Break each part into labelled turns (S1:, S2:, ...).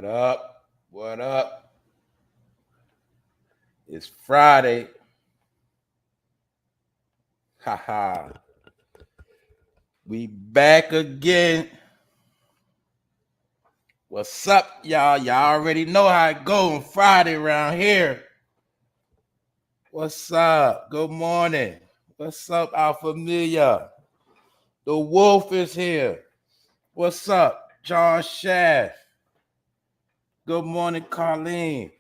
S1: What up? What up? It's Friday. Haha. We back again. What's up, y'all? Y'all already know how it go on Friday around here. What's up? Good morning. What's up, our familiar? The wolf is here. What's up, John Shaft? Good morning, Carlene.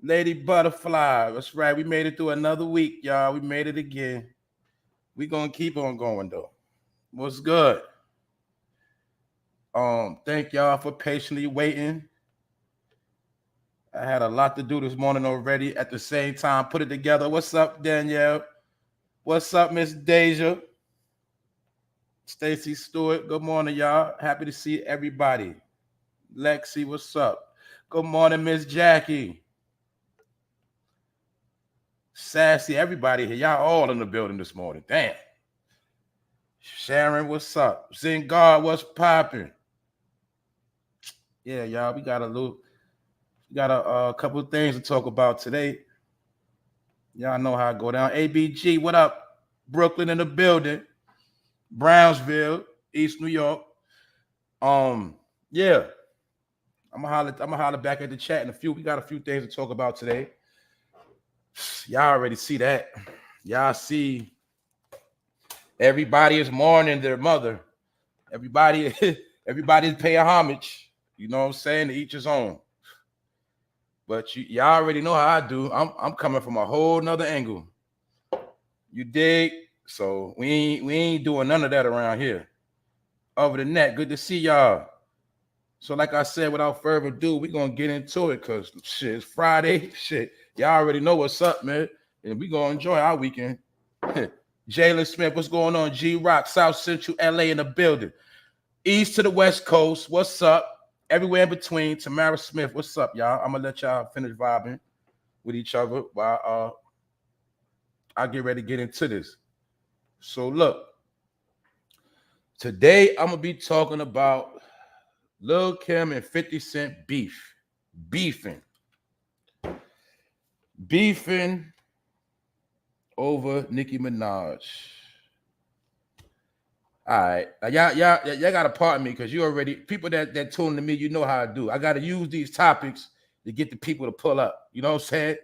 S1: Lady Butterfly. That's right. We made it through another week, y'all. We made it again. We gonna keep on going though. What's good? Thank y'all for patiently waiting. I had a lot to do this morning already. At the same time, put it together. What's up, Danielle? What's up, Miss Deja? Stacy Stewart. Good morning, y'all. Happy to see everybody. Lexi, what's up? Good morning, Miss Jackie. Sassy, everybody here. Y'all all in the building this morning. Damn. Sharon, what's up? Zingard, what's popping? Yeah, y'all, we got a couple of things to talk about today. Y'all know how I go down. ABG, what up? Brooklyn in the building. Brownsville, East New York. Yeah. I'm gonna holler back at the chat in a few. We got a few things to talk about today. Y'all already see that. Y'all see everybody is mourning their mother. Everybody's paying homage. You know what I'm saying? To each his own. But y'all already know how I do. I'm coming from a whole nother angle. You dig? So we ain't doing none of that around here. Other than that, good to see y'all. So like I said, without further ado, we're gonna get into it because shit, it's Friday. Shit, y'all already know what's up, man. And we gonna enjoy our weekend. Jalen Smith, what's going on? G-Rock, South Central LA in the building. East to the West Coast, what's up? Everywhere in between. Tamara Smith, what's up, y'all? I'm gonna let y'all finish vibing with each other while I get ready to get into this. So look, today I'm gonna be talking about Lil Kim and 50 Cent beefing over Nicki Minaj. All right, y'all gotta pardon me because you already people that tune to me, you know how I do. I gotta use these topics to get the people to pull up. You know what I'm saying?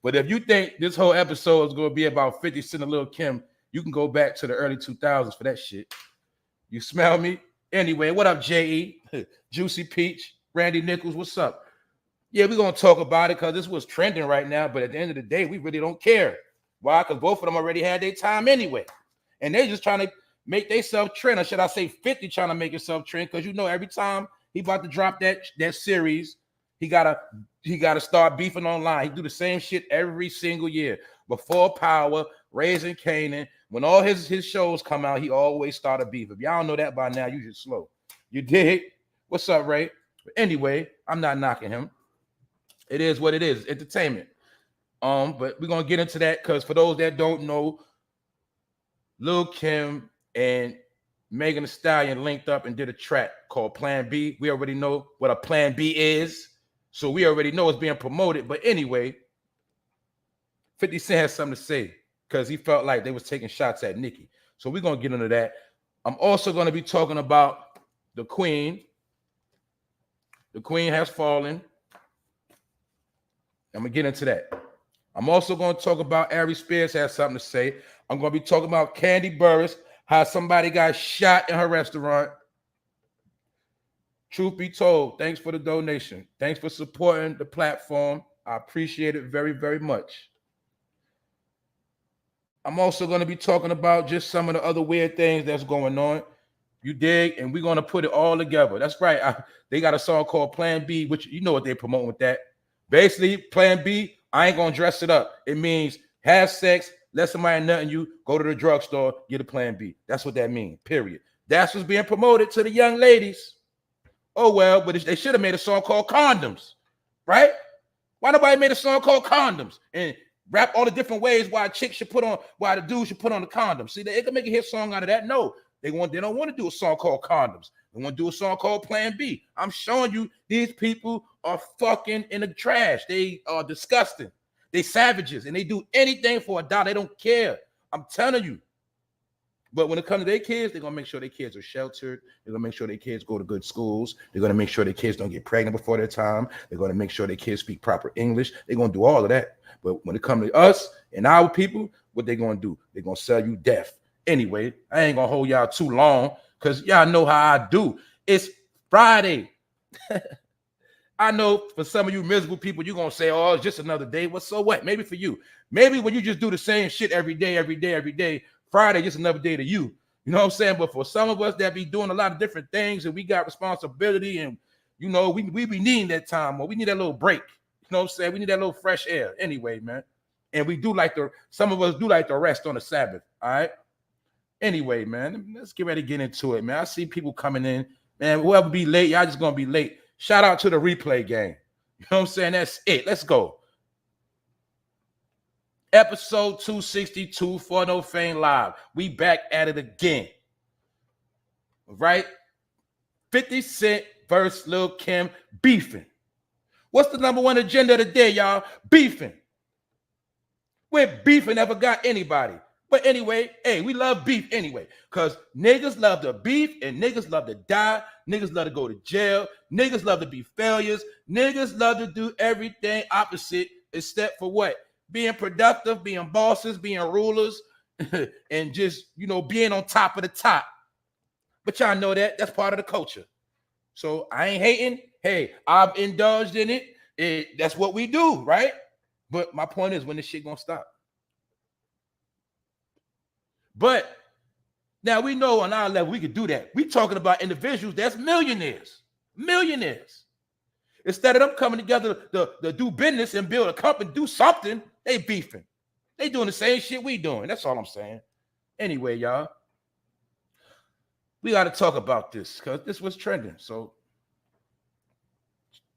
S1: But if you think this whole episode is gonna be about 50 Cent and Lil Kim, you can go back to the early 2000s for that shit. You smell me? Anyway, what up, J.E., Juicy Peach, Randy Nichols, what's up? Yeah, we're gonna talk about it because this was trending right now. But at the end of the day, we really don't care. Why? Because both of them already had their time anyway, and they're just trying to make themselves trend, or should I say 50 trying to make himself trend, because you know every time he about to drop that series, he gotta start beefing online. He do the same shit every single year. Before Power, Raising Kanan, when all his shows come out, he always start a beef. If y'all don't know that by now, you just slow. You dig? What's up, Ray? But anyway, I'm not knocking him. It is what it is, entertainment. But we're gonna get into that because for those that don't know, Lil Kim and Megan Thee Stallion linked up and did a track called Plan B. We already know what a Plan B is, so we already know it's being promoted. But anyway, 50 Cent has something to say because he felt like they was taking shots at Nicki. So we're gonna get into that. I'm also gonna be talking about the Queen. The Queen has fallen. I'm gonna get into that. I'm also gonna talk about Ari Spears has something to say. I'm gonna be talking about Candy Burris, how somebody got shot in her restaurant. Truth be told, thanks for the donation. Thanks for supporting the platform. I appreciate it very, very much. I'm also going to be talking about just some of the other weird things that's going on. You dig? And we're going to put it all together. That's right. They got a song called Plan B, which you know what they promote with that. Basically, Plan B, I ain't going to dress it up. It means have sex, let somebody nut in you, go to the drugstore, get a Plan B. That's what that means, period. That's what's being promoted to the young ladies. Oh, well, but they should have made a song called Condoms, right? Why nobody made a song called Condoms and rap all the different ways why a chick should put on, why the dude should put on the condom? See, they can make a hit song out of that. No, They don't want to do a song called Condoms. They want to do a song called Plan B. I'm showing you these people are fucking in the trash. They are disgusting. They savages, and they do anything for $1. They don't care. I'm telling you. But when it comes to their kids, they're gonna make sure their kids are sheltered. They're gonna make sure their kids go to good schools. They're gonna make sure their kids don't get pregnant before their time. They're gonna make sure their kids speak proper English. They're gonna do all of that. But when it comes to us and our people, what they gonna do? They're gonna sell you death. Anyway, I ain't gonna hold y'all too long because y'all know how I do. It's Friday. I know for some of you miserable people, you're gonna say, oh, it's just another day. Well, so what? Maybe for you. Maybe when you just do the same shit every day, Friday just another day to you. You know what I'm saying? But for some of us that be doing a lot of different things and we got responsibility and, you know, we be needing that time or we need that little break. You know what I'm saying? We need that little fresh air anyway, man. And we do like some of us do like to rest on the Sabbath, all right? Anyway, man, let's get ready to get into it, man. I see people coming in. Man, whoever be late, y'all just gonna be late. Shout out to the replay gang. You know what I'm saying? That's it. Let's go. Episode 262 for No Fame Live. We back at it again. Right? 50 Cent versus Lil Kim beefing. What's the #1 agenda of the day, y'all? Beefing. Where beefing never got anybody. But anyway, hey, we love beef anyway. Because niggas love to beef and niggas love to die. Niggas love to go to jail. Niggas love to be failures. Niggas love to do everything opposite except for what? Being productive, being bosses, being rulers, and just, you know, being on top of the top. But y'all know that. That's part of the culture. So I ain't hating. Hey, I've indulged in it. That's what we do, right? But my point is, when this shit gonna stop? But now we know on our level we can do that. We talking about individuals that's millionaires. Millionaires. Instead of them coming together to do business and build a company, do something, they beefing. They doing the same shit we doing. That's all I'm saying. Anyway, y'all, we got to talk about this because this was trending. So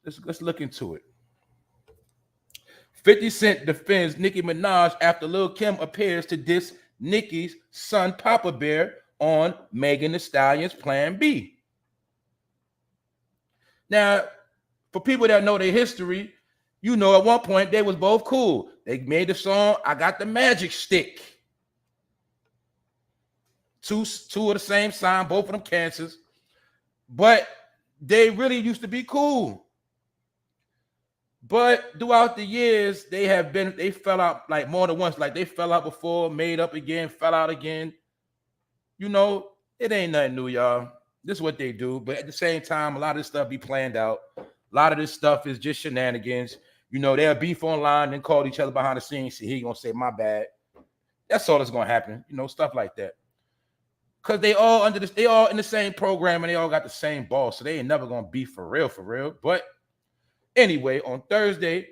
S1: let's look into it. 50 Cent defends Nicki Minaj after Lil Kim appears to diss Nicki's son Papa Bear on Megan Thee Stallion's Plan B. Now, for people that know their history, you know at one point they was both cool. They made the song I Got the Magic Stick. Two of the same sign, both of them cancers. But they really used to be cool. But throughout the years, they fell out like more than once. Like they fell out before, made up again, fell out again. You know, it ain't nothing new, y'all. This is what they do. But at the same time, a lot of this stuff be planned out. A lot of this stuff is just shenanigans. You know, they'll beef online and call each other behind the scenes. See, he gonna say my bad. That's all that's gonna happen. You know, stuff like that. Cause they all in the same program and they all got the same boss. So they ain't never gonna beef for real. But anyway, on Thursday,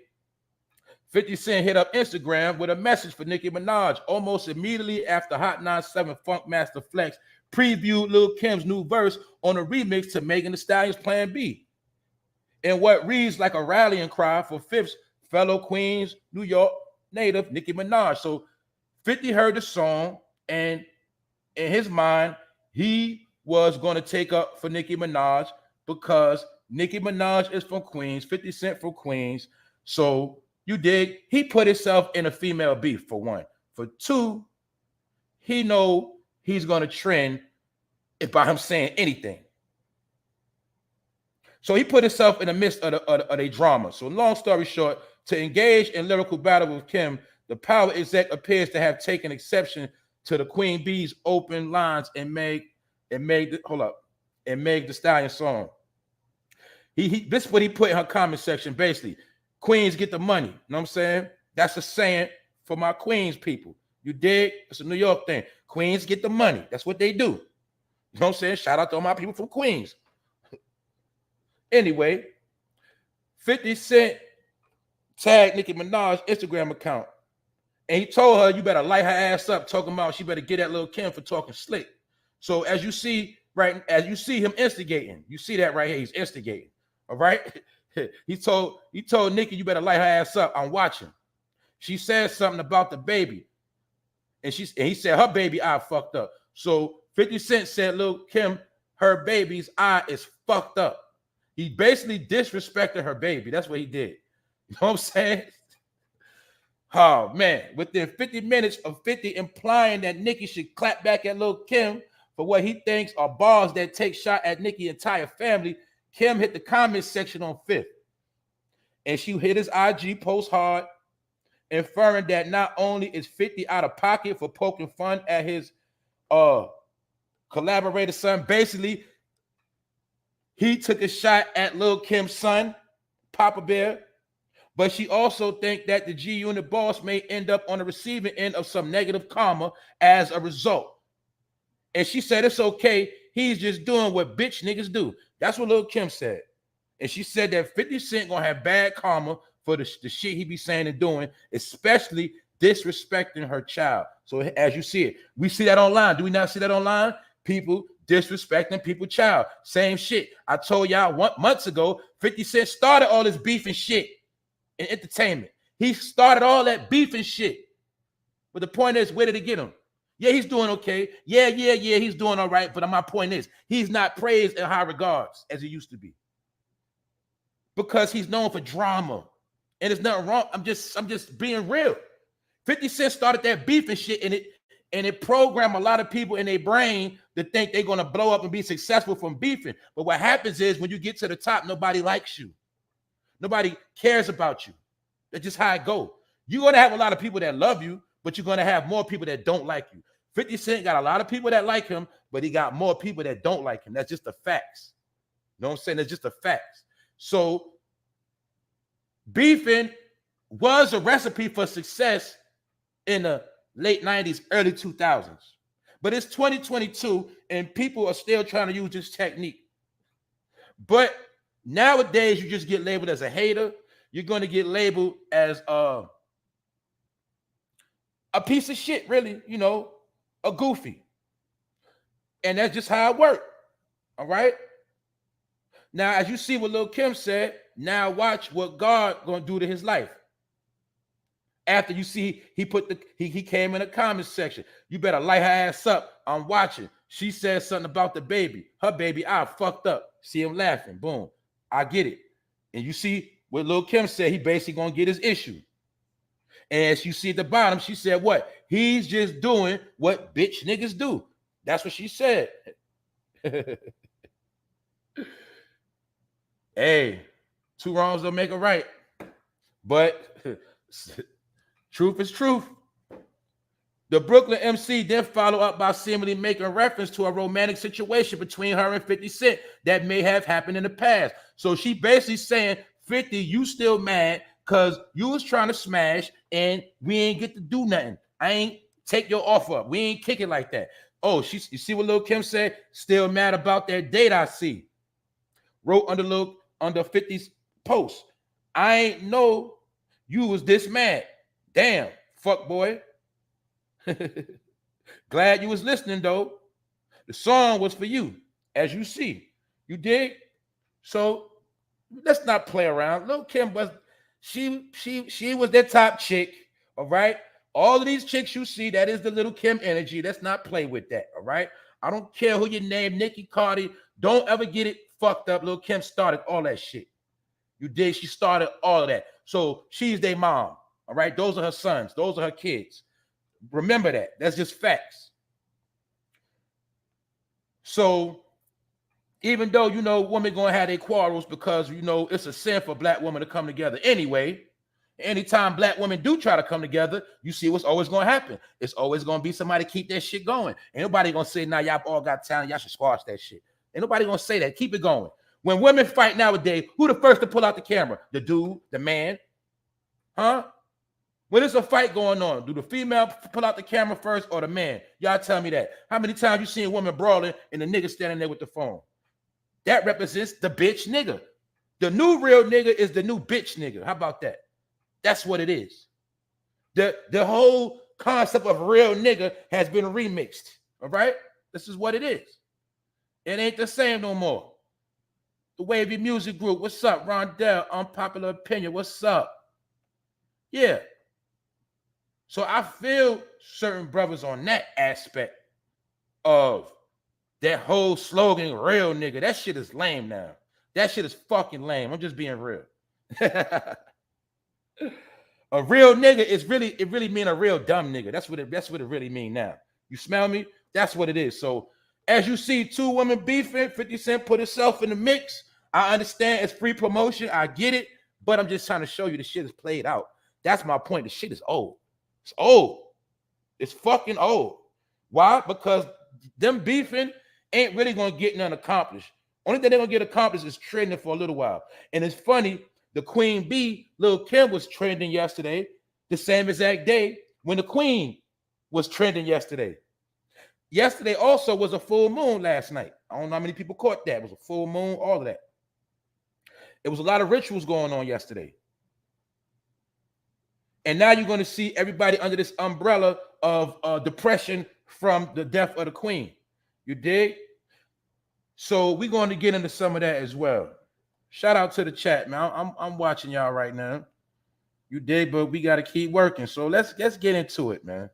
S1: 50 Cent hit up Instagram with a message for Nicki Minaj almost immediately after Hot 97 Funk Master Flex previewed Lil Kim's new verse on a remix to Megan Thee Stallion's Plan B. In what reads like a rallying cry for Fifth's fellow Queens, New York native Nicki Minaj. So 50 heard the song and in his mind, he was going to take up for Nicki Minaj because Nicki Minaj is from Queens, 50 Cent from Queens. So you dig? He put himself in a female beef for one. For two, he know he's going to trend by him saying anything. So he put himself in the midst of a drama. So long story short, to engage in lyrical battle with Kim, the power exec appears to have taken exception to the Queen Bee's open lines and Meg Thee Stallion song. This is what he put in her comment section, basically. Queens get the money. You know what I'm saying? That's a saying for my Queens people. You dig? It's a New York thing. Queens get the money. That's what they do. You know what I'm saying? Shout out to all my people from Queens. Anyway, 50 Cent tagged Nicki Minaj's Instagram account. And he told her, you better light her ass up, talking about she better get that Lil Kim for talking slick. So as you see him instigating, you see that right here, he's instigating. All right. He told Nicki, you better light her ass up. I'm watching. She said something about the baby. And he said her baby eye fucked up. So 50 Cent said Lil Kim, her baby's eye is fucked up. He basically disrespected her baby. That's what he did. You know what I'm saying? Oh, man. Within 50 minutes of 50 implying that Nicki should clap back at Lil Kim for what he thinks are bars that take shot at Nicki's entire family, Kim hit the comment section on 5th. And she hit his IG post hard, inferring that not only is 50 out of pocket for poking fun at his collaborator son, basically, he took a shot at Lil Kim's son, Papa Bear, but she also think that the G-Unit boss may end up on the receiving end of some negative karma as a result. And she said it's okay, he's just doing what bitch niggas do. That's what Lil Kim said. And she said that 50 Cent gonna have bad karma for the shit he be saying and doing, especially disrespecting her child. So as you see it, we see that online. Do we not see that online? People disrespecting people's child. Same shit. I told y'all months ago, 50 Cent started all this beef and shit in entertainment. He started all that beef and shit. But the point is, where did it get him? Yeah, he's doing okay. Yeah, he's doing all right. But my point is, he's not praised in high regards as he used to be. Because he's known for drama. And there's nothing wrong. I'm just being real. 50 Cent started that beef and shit, and it programmed a lot of people in their brain to think they're gonna blow up and be successful from beefing. But what happens is when you get to the top, nobody likes you. Nobody cares about you. That's just how it goes. You're gonna have a lot of people that love you, but you're gonna have more people that don't like you. 50 Cent got a lot of people that like him, but he got more people that don't like him. That's just the facts. You know what I'm saying? That's just the facts. So beefing was a recipe for success in the late 90s, early 2000s. But it's 2022 and people are still trying to use this technique. But nowadays, you just get labeled as a hater. You're going to get labeled as a piece of shit, really, you know, a goofy. And that's just how it works. All right? Now, as you see what Lil Kim said, now watch what God going to do to his life. After you see he came in the comment section. You better light her ass up. I'm watching. She said something about the baby. Her baby, I fucked up. See him laughing. Boom. I get it. And you see what Lil Kim said, he basically gonna get his issue. And as you see at the bottom, she said what? He's just doing what bitch niggas do. That's what she said. Hey, two wrongs don't make a right. But truth is truth. The Brooklyn MC then followed up by seemingly making reference to a romantic situation between her and 50 Cent that may have happened in the past. So she basically saying, 50, you still mad because you was trying to smash and we ain't get to do nothing. I ain't take your offer up. We ain't kick it like that. Oh, you see what Lil Kim said? Still mad about that date I see. Wrote under 50's post. I ain't know you was this mad. Damn, fuck boy. Glad you was listening though. The song was for you, as you see. You dig? So let's not play around. Lil Kim was she was that top chick. All right. All of these chicks you see, that is the Lil Kim energy. Let's not play with that. All right. I don't care who your name, Nicki, Cardi. Don't ever get it fucked up. Lil Kim started all that shit. You dig? She started all of that. So she's their mom. All right. Those are her sons. Those are her kids. Remember that. That's just facts. So even though, you know, women going to have their quarrels because, you know, it's a sin for black women to come together anyway. Anytime black women do try to come together, you see what's always going to happen. It's always going to be somebody keep that shit going. Ain't nobody going to say, nah, y'all all got talent. Y'all should squash that shit. Ain't nobody going to say that. Keep it going. When women fight nowadays, who the first to pull out the camera? The dude, the man? Huh? When there's a fight going on, do the female pull out the camera first or the man? Y'all tell me that. How many times you seen a woman brawling and the nigga standing there with the phone? That represents the bitch nigga. The new real nigga is the new bitch nigga. How about that? That's what it is. The whole concept of real nigga has been remixed. All right? This is what it is. It ain't the same no more. The Wavy Music Group. What's up? Rondell, Unpopular Opinion. What's up? Yeah. So I feel certain brothers on that aspect of that whole slogan, real nigga, that shit is lame now. That shit is fucking lame. I'm just being real. A real nigga is really mean a real dumb nigga. That's what it really mean now. You smell me? That's what it is. So as you see two women beefing, 50 Cent put himself in the mix. I understand it's free promotion. I get it, but I'm just trying to show you the shit is played out. That's my point. The shit is old. It's old. It's fucking old. Why? Because them beefing ain't really gonna get nothing accomplished. Only thing they're gonna get accomplished is trending for a little while. And it's funny, the Queen Bee, Lil Kim, was trending yesterday, the same exact day when the Queen was trending yesterday. Yesterday also was a full moon last night. I don't know how many people caught that. It was a full moon, all of that. It was a lot of rituals going on yesterday. And now you're going to see everybody under this umbrella of depression from the death of the Queen. You dig? So we're going to get into some of that as well. Shout out to the chat, man. I'm watching y'all right now. You dig? But we got to keep working. So let's get into it, man.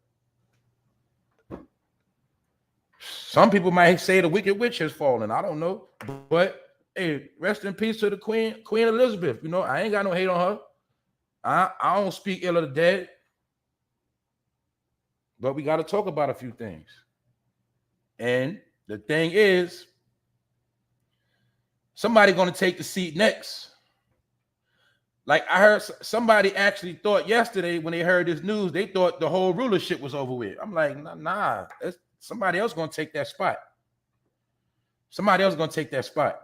S1: Some people might say the Wicked Witch has fallen. I don't know. But hey, rest in peace to the Queen Elizabeth. You know, I ain't got no hate on her. I don't speak ill of the dead. But we got to talk about a few things. And the thing is, somebody going to take the seat next. Like I heard somebody actually thought yesterday when they heard this news, they thought the whole rulership was over with. I'm like, nah, somebody else going to take that spot. Somebody else going to take that spot.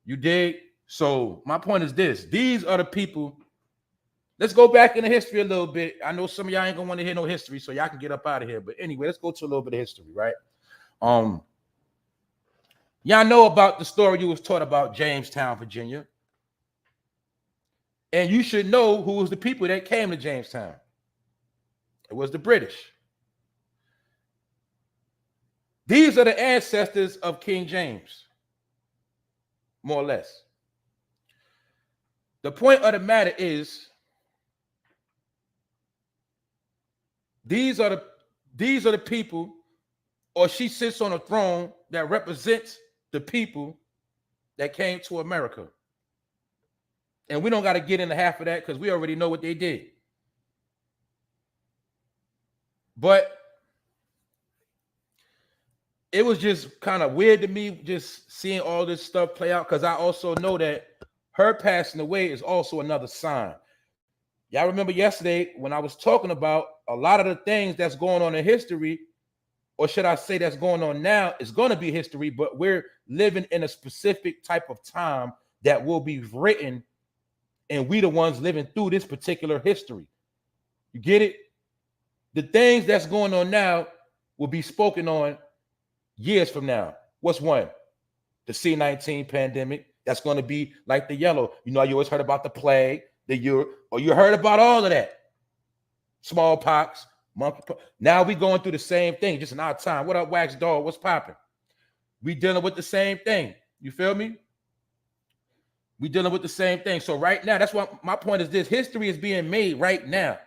S1: You dig? So my point is this. These are the people. Let's go back in the history a little bit. I know some of y'all ain't going to want to hear no history, so y'all can get up out of here. But anyway, let's go to a little bit of history, right? Y'all know about the story you was taught about Jamestown, Virginia. And you should know who was the people that came to Jamestown. It was the British. These are the ancestors of King James, more or less. The point of the matter is, these are the people, or she sits on a throne that represents the people that came to America. And we don't got to get into half of that because we already know what they did. But it was just kind of weird to me just seeing all this stuff play out, because I also know that her passing away is also another sign. Y'all remember yesterday when I was talking about a lot of the things that's going on in history, or should I say that's going on now, is going to be history, but we're living in a specific type of time that will be written, and we the ones living through this particular history. You get it? The things that's going on now will be spoken on years from now. What's one? The C-19 pandemic. That's going to be like the yellow. You know, you always heard about the plague, you heard about all of that. Smallpox, monkeypox. Now we going through the same thing, just in our time. What up, Wax Dog? What's popping? We dealing with the same thing. You feel me? We dealing with the same thing. So right now, that's what my point is this. History is being made right now.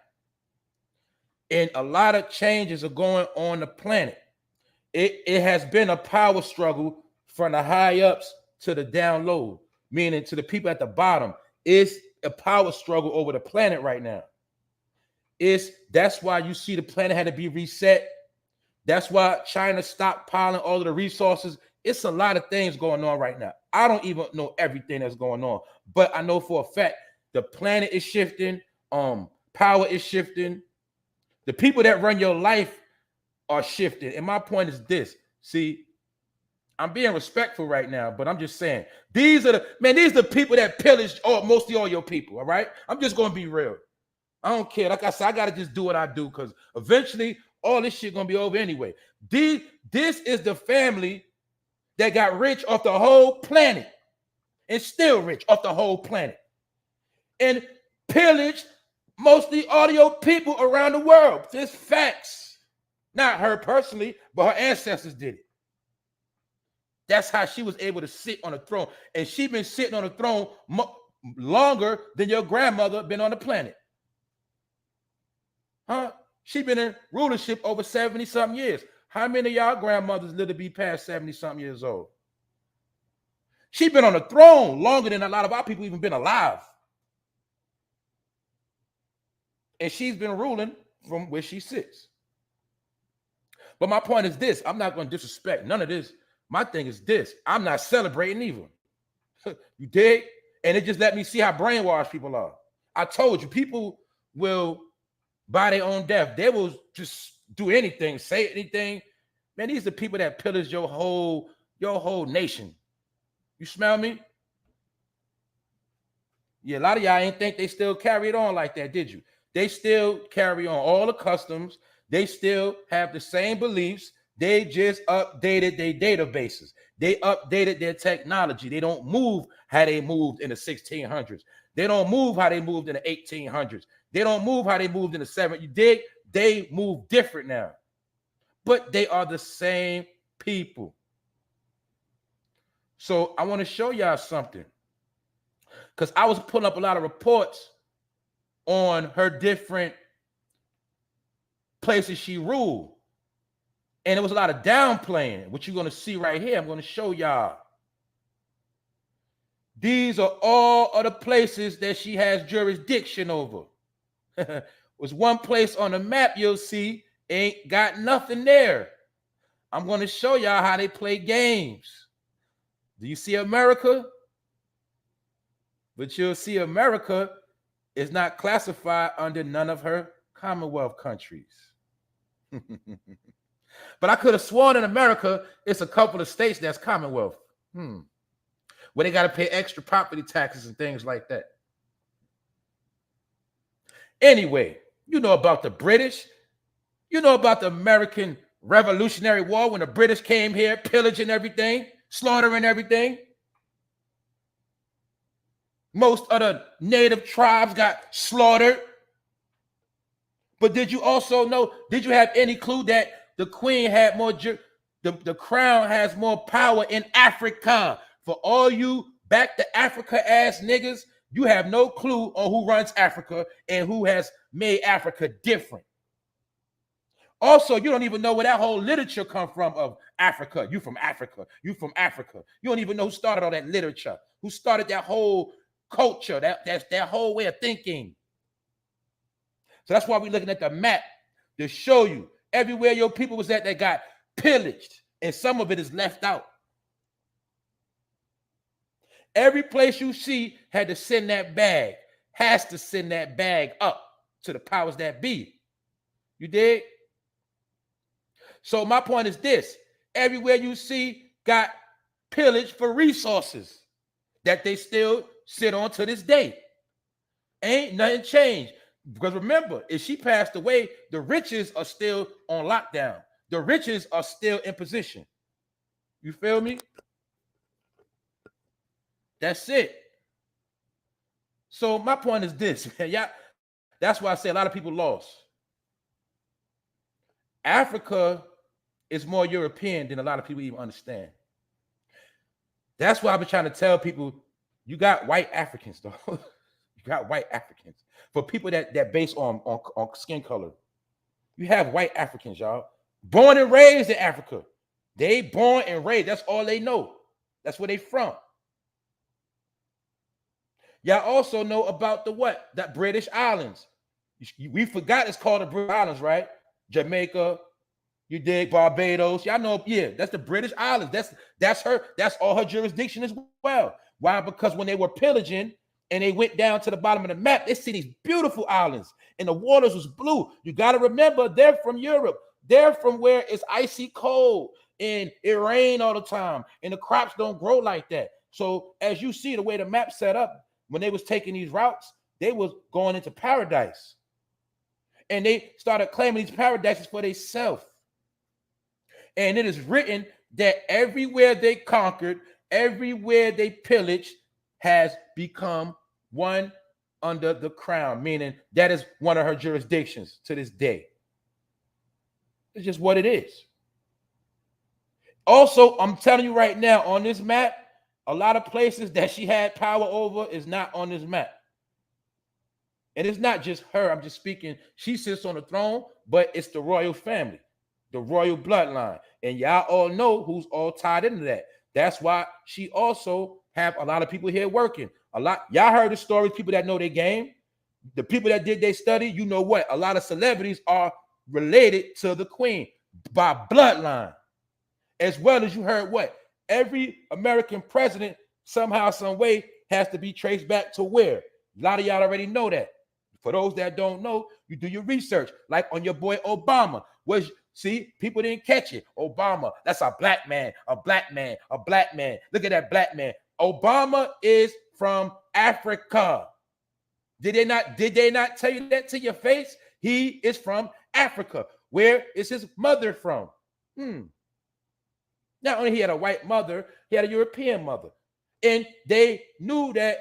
S1: And a lot of changes are going on the planet. It has been a power struggle from the high ups to the down low, meaning to the people at the bottom. It's a power struggle over the planet right now. That's why you see the planet had to be reset. That's why China stopped piling all of the resources. It's a lot of things going on right now. I don't even know everything that's going on, but I know for a fact the planet is shifting. Power is shifting. The people that run your life are shifting. And my point is this. See, I'm being respectful right now, but I'm just saying, these are the people that pillaged mostly all your people, all right? I'm just going to be real. I don't care. Like I said, I got to just do what I do, because eventually all this shit going to be over anyway. This is the family that got rich off the whole planet and still rich off the whole planet and pillaged mostly all your people around the world. Just facts. Not her personally, but her ancestors did it. That's how she was able to sit on the throne. And she's been sitting on the throne longer than your grandmother been on the planet. Huh? She's been in rulership over 70-something years. How many of y'all grandmothers live to be past 70-something years old? She's been on the throne longer than a lot of our people even been alive. And she's been ruling from where she sits. But my point is this. I'm not going to disrespect none of this. My thing is this. I'm not celebrating either. You dig? And it just let me see how brainwashed people are. I told you, people will buy their own death. They will just do anything, say anything. Man, these are the people that pillage your whole nation. You smell me? Yeah, a lot of y'all ain't think they still carry it on like that, did you? They still carry on all the customs. They still have the same beliefs. They just updated their databases. They updated their technology. They don't move how they moved in the 1600s. They don't move how they moved in the 1800s. They don't move how they moved in the 70s. You dig? They move different now. But they are the same people. So I want to show y'all something. Because I was pulling up a lot of reports on her different places she ruled. And there was a lot of downplaying, which you're going to see right here. I'm going to show y'all. These are all of the places that she has jurisdiction over. Was one place on the map you'll see ain't got nothing there. I'm going to show y'all how they play games. Do you see America? But you'll see America is not classified under none of her Commonwealth countries. But I could have sworn in America, it's a couple of states that's Commonwealth. Where they got to pay extra property taxes and things like that. Anyway, you know about the British. You know about the American Revolutionary War when the British came here, pillaging everything, slaughtering everything. Most of the native tribes got slaughtered. But did you also know, did you have any clue that the queen had more, the crown has more power in Africa? For all you back to Africa ass niggas, you have no clue on who runs Africa and who has made Africa different. Also, you don't even know where that whole literature come from of Africa. You from Africa. You from Africa. You don't even know who started all that literature, who started that whole culture, that whole way of thinking. So that's why we're looking at the map to show you everywhere your people was at that got pillaged, and some of it is left out. Every place you see had to send that bag, has to send that bag up to the powers that be. You dig? So my point is this. Everywhere you see got pillaged for resources that they still sit on to this day. Ain't nothing changed. Because remember, if she passed away, the riches are still on lockdown. The riches are still in position. You feel me? That's it. So my point is this, man. Yeah, that's why I say a lot of people lost. Africa is more European than a lot of people even understand. That's why I've been trying to tell people, you got white Africans, though. You got white Africans. For people that base on skin color, you have white Africans, y'all. Born and raised in Africa. They born and raised. That's all they know. That's where they from. Y'all also know about the what? That British Islands. We forgot it's called the British Islands, right? Jamaica, you dig, Barbados. Y'all know, yeah, that's the British Islands. That's all her jurisdiction as well. Why? Because when they were pillaging and they went down to the bottom of the map, they see these beautiful islands and the waters was blue. You got to remember, they're from Europe. They're from where it's icy cold and it rain all the time and the crops don't grow like that. So as you see the way the map set up, when they was taking these routes, they was going into paradise. And they started claiming these paradises for themselves. And it is written that everywhere they conquered, everywhere they pillaged has become one under the crown, meaning that is one of her jurisdictions to this day. It's just what it is. Also, I'm telling you right now, on this map, a lot of places that she had power over is not on this map. And it's not just her. I'm just speaking. She sits on the throne, but it's the royal family. the royal bloodline. And y'all all know who's all tied into that. That's why she also have a lot of people here working. A lot, y'all heard the stories, people that know their game. The people that did their study, you know what? A lot of celebrities are related to the queen by bloodline. As well as you heard what? Every American president somehow, some way has to be traced back to where? A lot of y'all already know that. For those that don't know, you do your research. Like on your boy Obama. See, people didn't catch it. Obama, that's a black man, a black man, a black man. Look at that black man. Obama is from Africa. Did they not tell you that to your face? He is from Africa. Where is his mother from? Not only he had a white mother, he had a European mother. And they knew that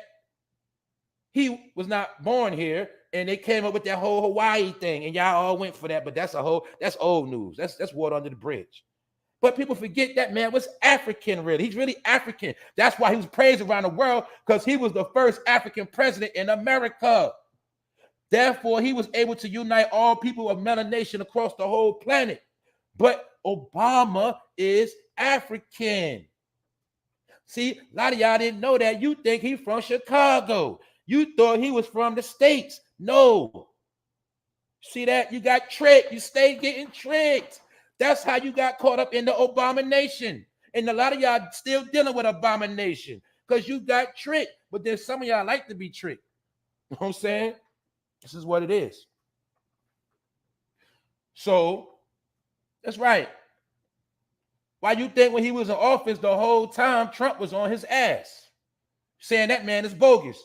S1: he was not born here, and they came up with that whole Hawaii thing, and y'all all went for that, but that's old news. That's water under the bridge. But people forget that man was African, really. He's really African. That's why he was praised around the world, because he was the first African president in America. Therefore, he was able to unite all people of melanation across the whole planet. But Obama is African. See, a lot of y'all didn't know that. You think he's from Chicago. You thought he was from the States. No. See that? You got tricked. You stayed getting tricked. That's how you got caught up in the abomination. And a lot of y'all still dealing with abomination because you got tricked. But then some of y'all like to be tricked. You know what I'm saying? This is what it is. So, that's right. Why you think when he was in office the whole time, Trump was on his ass, saying that man is bogus.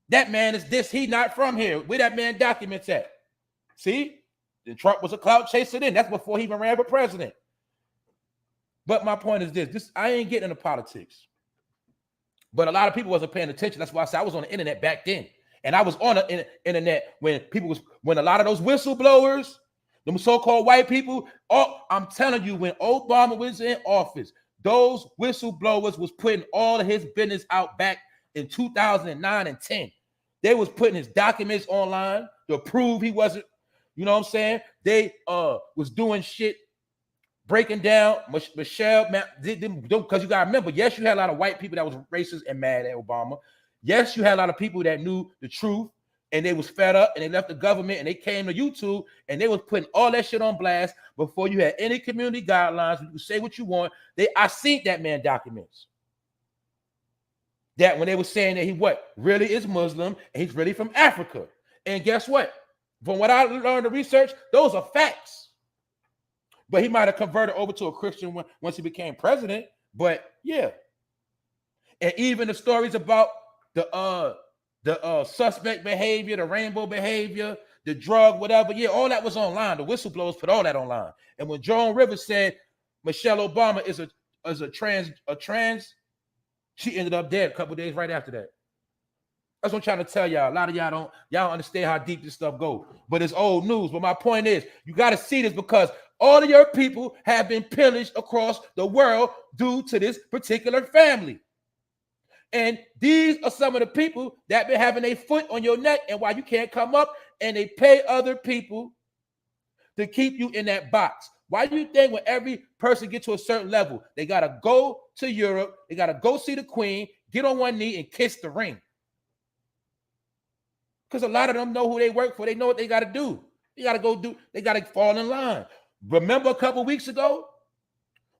S1: That man is this. He not from here. Where that man documents at? See? Then Trump was a clout chaser then. That's before he even ran for president. But my point is this. I ain't getting into politics. But a lot of people wasn't paying attention. That's why I said I was on the internet back then. And I was on the internet when a lot of those whistleblowers, them so-called white people, I'm telling you, when Obama was in office, those whistleblowers was putting all of his business out back in 2009 and 10. They was putting his documents online to prove he wasn't, you know what I'm saying? They was doing shit, breaking down Michelle, because you got to remember, yes, you had a lot of white people that was racist and mad at Obama. Yes, you had a lot of people that knew the truth and they was fed up and they left the government and they came to YouTube and they was putting all that shit on blast before you had any community guidelines. You could say what you want. I seen that man documents. That when they were saying that he really is Muslim and he's really from Africa. And guess what? From what I learned to research, those are facts. But he might have converted over to a Christian once he became president. But yeah. And even the stories about the suspect behavior, the rainbow behavior, the drug, whatever. Yeah, all that was online. The whistleblowers put all that online. And when Joan Rivers said Michelle Obama is a trans, she ended up dead a couple days right after that. That's what I'm trying to tell y'all. A lot of y'all don't understand how deep this stuff goes. But it's old news. But my point is, you got to see this because all of your people have been pillaged across the world due to this particular family. And these are some of the people that been having a foot on your neck and why you can't come up, and they pay other people to keep you in that box. Why do you think when every person gets to a certain level, they got to go to Europe, they got to go see the queen, get on one knee and kiss the ring? Because a lot of them know who they work for. They know what they got to do. They got to fall in line. Remember a couple weeks ago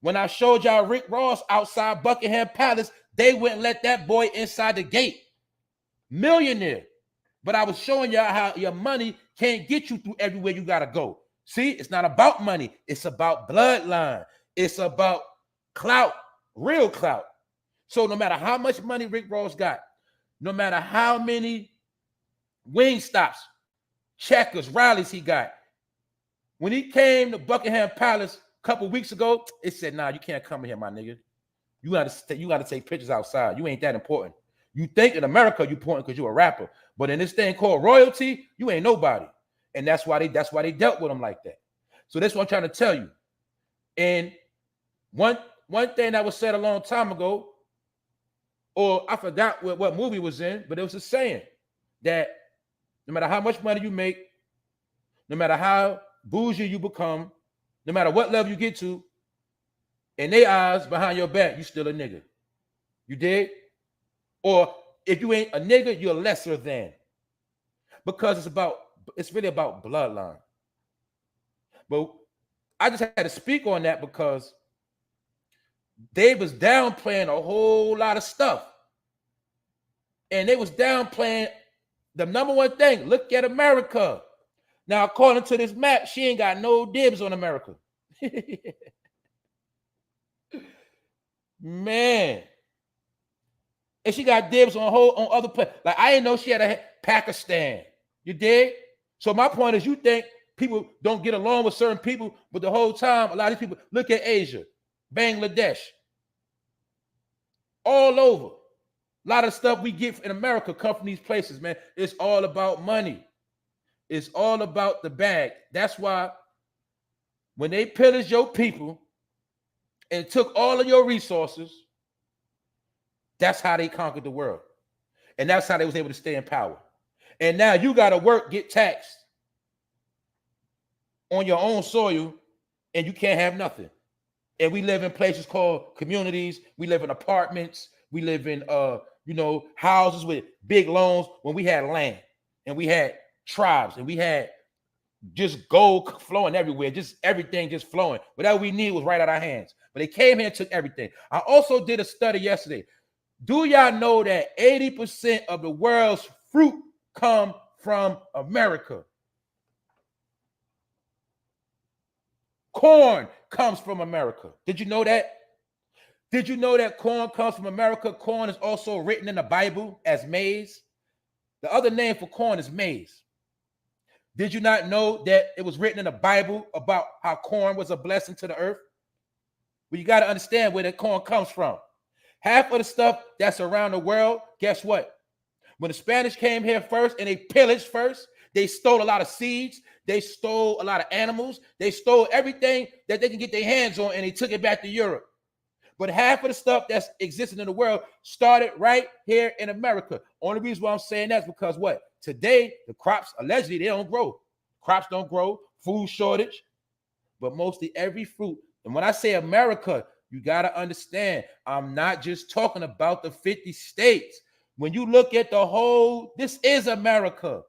S1: when I showed y'all Rick Ross outside Buckingham Palace? They wouldn't let that boy inside the gate. Millionaire. But I was showing y'all how your money can't get you through everywhere you got to go. See, it's not about money. It's about bloodline. It's about clout, real clout. So no matter how much money Rick Ross got, no matter how many wing stops, checkers, rallies he got, when he came to Buckingham Palace a couple weeks ago, it said, nah, you can't come in here, my nigga. You got to take pictures outside. You ain't that important. You think in America you important because you're a rapper, but in this thing called royalty, you ain't nobody. And that's why they dealt with him like that. So that's what I'm trying to tell you. And one thing that was said a long time ago, or I forgot what movie it was in, but it was a saying that no matter how much money you make, no matter how bougie you become, No matter what level you get to, in their eyes, behind your back, you still a nigga. You dig? Or if you ain't a nigga, you're lesser than. Because it's really about bloodline. But I just had to speak on that because they was downplaying a whole lot of stuff. And they was downplaying the number one thing. Look at America. Now, according to this map, she ain't got no dibs on America. Man. And she got dibs on other places. Like, I didn't know she had a Pakistan. You dig? So my point is, you think people don't get along with certain people, but the whole time, a lot of these people, look at Asia, Bangladesh, all over. A lot of stuff we get in America come from these places, man. It's all about money. It's all about the bag. That's why when they pillaged your people and took all of your resources, that's how they conquered the world. And that's how they was able to stay in power. And now you got to work, get taxed on your own soil, and you can't have nothing. And we live in places called communities. We live in apartments. We live in, houses with big loans when we had land and we had tribes and we had just gold flowing everywhere, just everything just flowing. Whatever we need was right out of our hands. But they came here and took everything. I also did a study yesterday. Do y'all know that 80% of the world's fruit come from America? Corn comes from America. Did you know that? Did you know that corn comes from America? Corn is also written in the Bible as maize. The other name for corn is maize. Did you not know that it was written in the Bible about how corn was a blessing to the earth? Well, you got to understand where the corn comes from. Half of the stuff that's around the world, guess what? When the Spanish came here first and they pillaged first, they stole a lot of seeds. They stole a lot of animals. They stole everything that they can get their hands on, and they took it back to Europe. But half of the stuff that's existing in the world started right here in America. Only reason why I'm saying that is because what? Today, the crops, allegedly, they don't grow. Crops don't grow, food shortage, but mostly every fruit. And when I say America, you got to understand, I'm not just talking about the 50 states. When you look at the whole, this is America.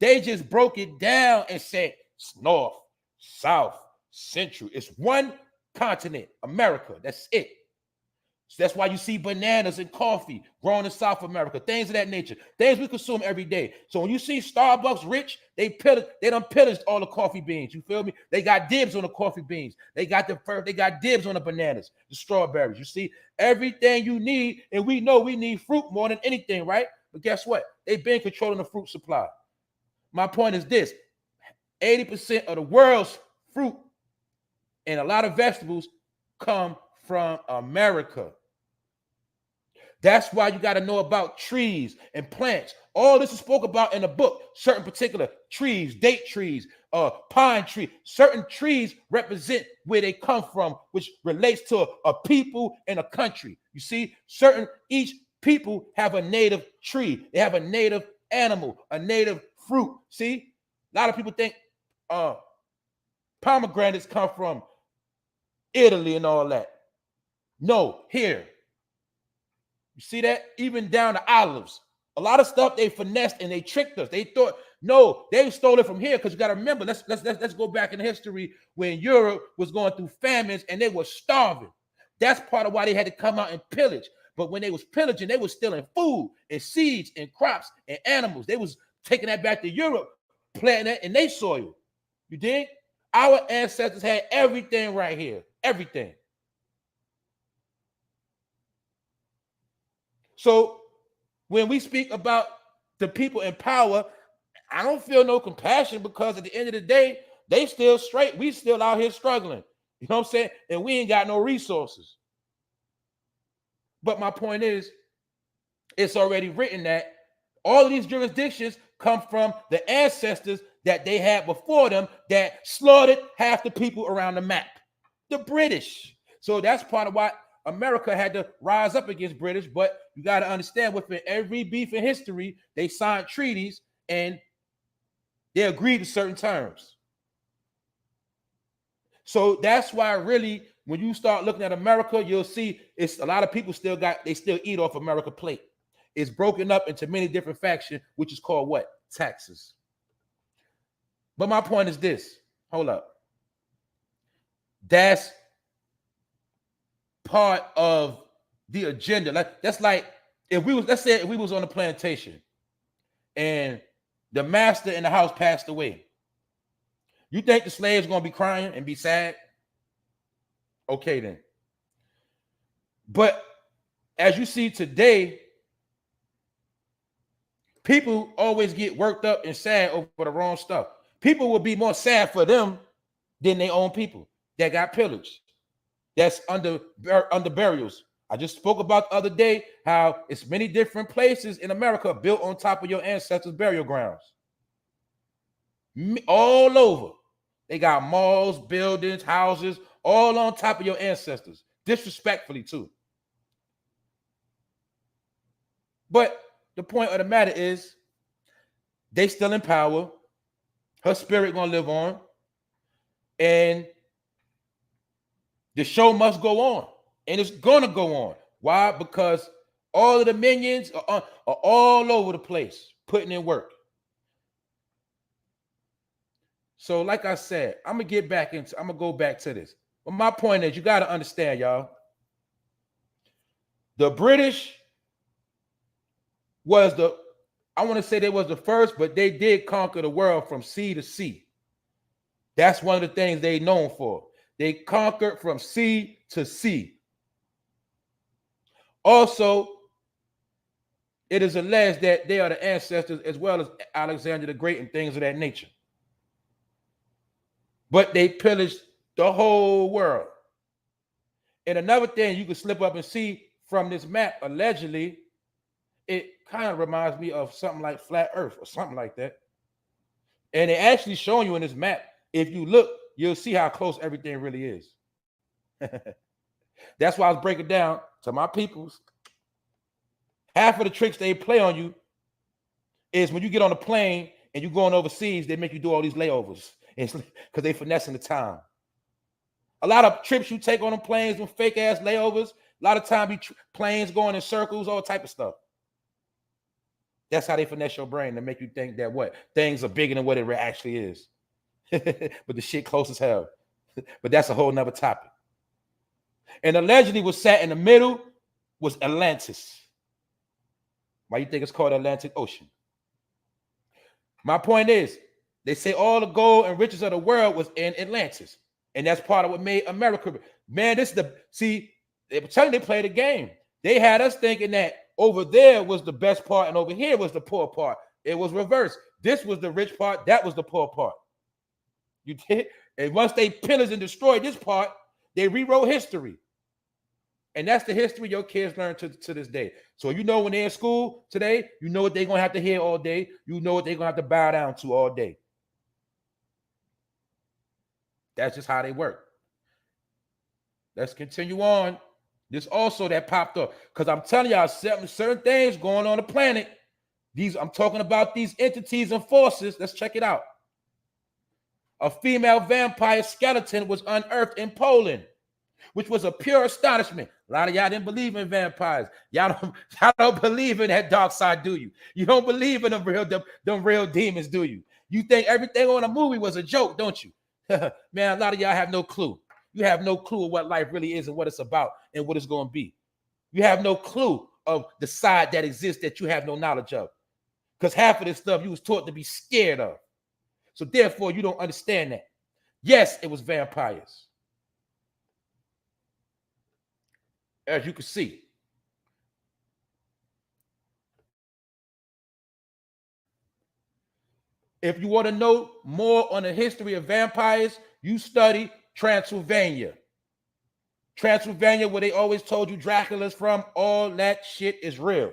S1: They just broke it down and said north, south, central. It's one continent, America. That's it. So that's why you see bananas and coffee grown in South America, things of that nature, things we consume every day. So when you see Starbucks rich, they done pillaged all the coffee beans. You feel me? They got dibs on the coffee beans. They got dibs on the bananas, the strawberries. You see, everything you need, and we know we need fruit more than anything, right? But guess what? They've been controlling the fruit supply. My point is this: 80% of the world's fruit and a lot of vegetables come from America. That's why you got to know about trees and plants. All this is spoke about in the book. Certain particular trees, date trees, pine tree. Certain trees represent where they come from, which relates to a people and a country. You see, each people have a native tree. They have a native animal, a native fruit. See, a lot of people think pomegranates come from Italy and all that. No, here. You see that? Even down to olives. A lot of stuff they finessed and they tricked us. They thought, no, they stole it from here. Because you got to remember, let's go back in history when Europe was going through famines and they were starving. That's part of why they had to come out and pillage. But when they was pillaging, they was stealing food and seeds and crops and animals. They was taking that back to Europe, planting that in their soil. You dig? Our ancestors had everything right here. Everything. So when we speak about the people in power, I don't feel no compassion because at the end of the day, they still straight. We still out here struggling. You know what I'm saying? And we ain't got no resources. But my point is, it's already written that all of these jurisdictions come from the ancestors that they had before them that slaughtered half the people around the map, the British. So that's part of why America had to rise up against British, but you got to understand within every beef in history, they signed treaties and they agreed to certain terms. So that's why really, when you start looking at America, you'll see it's a lot of people still eat off America plate. It's broken up into many different factions, which is called what? Taxes. But my point is this. Hold up. That's part of the agenda. That's like if we was, let's say if we was on a plantation and the master in the house passed away. You think the slaves gonna be crying and be sad? Okay, then. But as you see today, people always get worked up and sad over the wrong stuff. People will be more sad for them than their own people that got pillaged. That's under burials. I just spoke about the other day how it's many different places in America built on top of your ancestors' burial grounds. All over. They got malls, buildings, houses, all on top of your ancestors. Disrespectfully, too. But the point of the matter is, they still in power. Her spirit gonna live on. And the show must go on. And it's gonna go on. Why? Because all of the minions are all over the place, putting in work. So, like I said, I'm gonna go back to this. But my point is, you gotta understand, y'all. The British was I want to say they was the first, but they did conquer the world from sea to sea. That's one of the things they known for. They conquered from sea to sea. Also, it is alleged that they are the ancestors as well as Alexander the Great and things of that nature. But they pillaged the whole world. And another thing you can slip up and see from this map, allegedly, it kind of reminds me of something like flat earth or something like that. And it actually showing you in this map, if you look, you'll see how close everything really is. That's why I was breaking down to my peoples. Half of the tricks they play on you is when you get on a plane and you're going overseas, they make you do all these layovers because they finessing the time. A lot of trips you take on them planes with fake ass layovers, a lot of time planes going in circles, all type of stuff. That's how they finesse your brain to make you think that what things are bigger than what it actually is. But the shit close as hell. But that's a whole nother topic. And allegedly was sat in the middle was Atlantis. Why you think it's called Atlantic Ocean? My point is, they say all the gold and riches of the world was in Atlantis. And that's part of what made America. Man, this is they were telling you they played a game. They had us thinking that over there was the best part and over here was the poor part. It was reversed. This was the rich part. That was the poor part. You did. And once they pillaged and destroyed this part, they rewrote history. And that's the history your kids learn to this day. So you know when they're in school today, you know what they're going to have to hear all day. You know what they're going to have to bow down to all day. That's just how they work. Let's continue on. This also that popped up. Because I'm telling y'all certain things going on the planet. I'm talking about these entities and forces. Let's check it out. A female vampire skeleton was unearthed in Poland, which was a pure astonishment. A lot of y'all didn't believe in vampires. Y'all don't believe in that dark side, do you? You don't believe in them real demons, do you? You think everything on a movie was a joke, don't you? Man, a lot of y'all have no clue. You have no clue of what life really is and what it's about and what it's going to be. You have no clue of the side that exists that you have no knowledge of. Because half of this stuff you was taught to be scared of. So therefore, you don't understand that. Yes, it was vampires. As you can see. If you want to know more on the history of vampires, you study Transylvania. Transylvania, where they always told you Dracula's from, all that shit is real.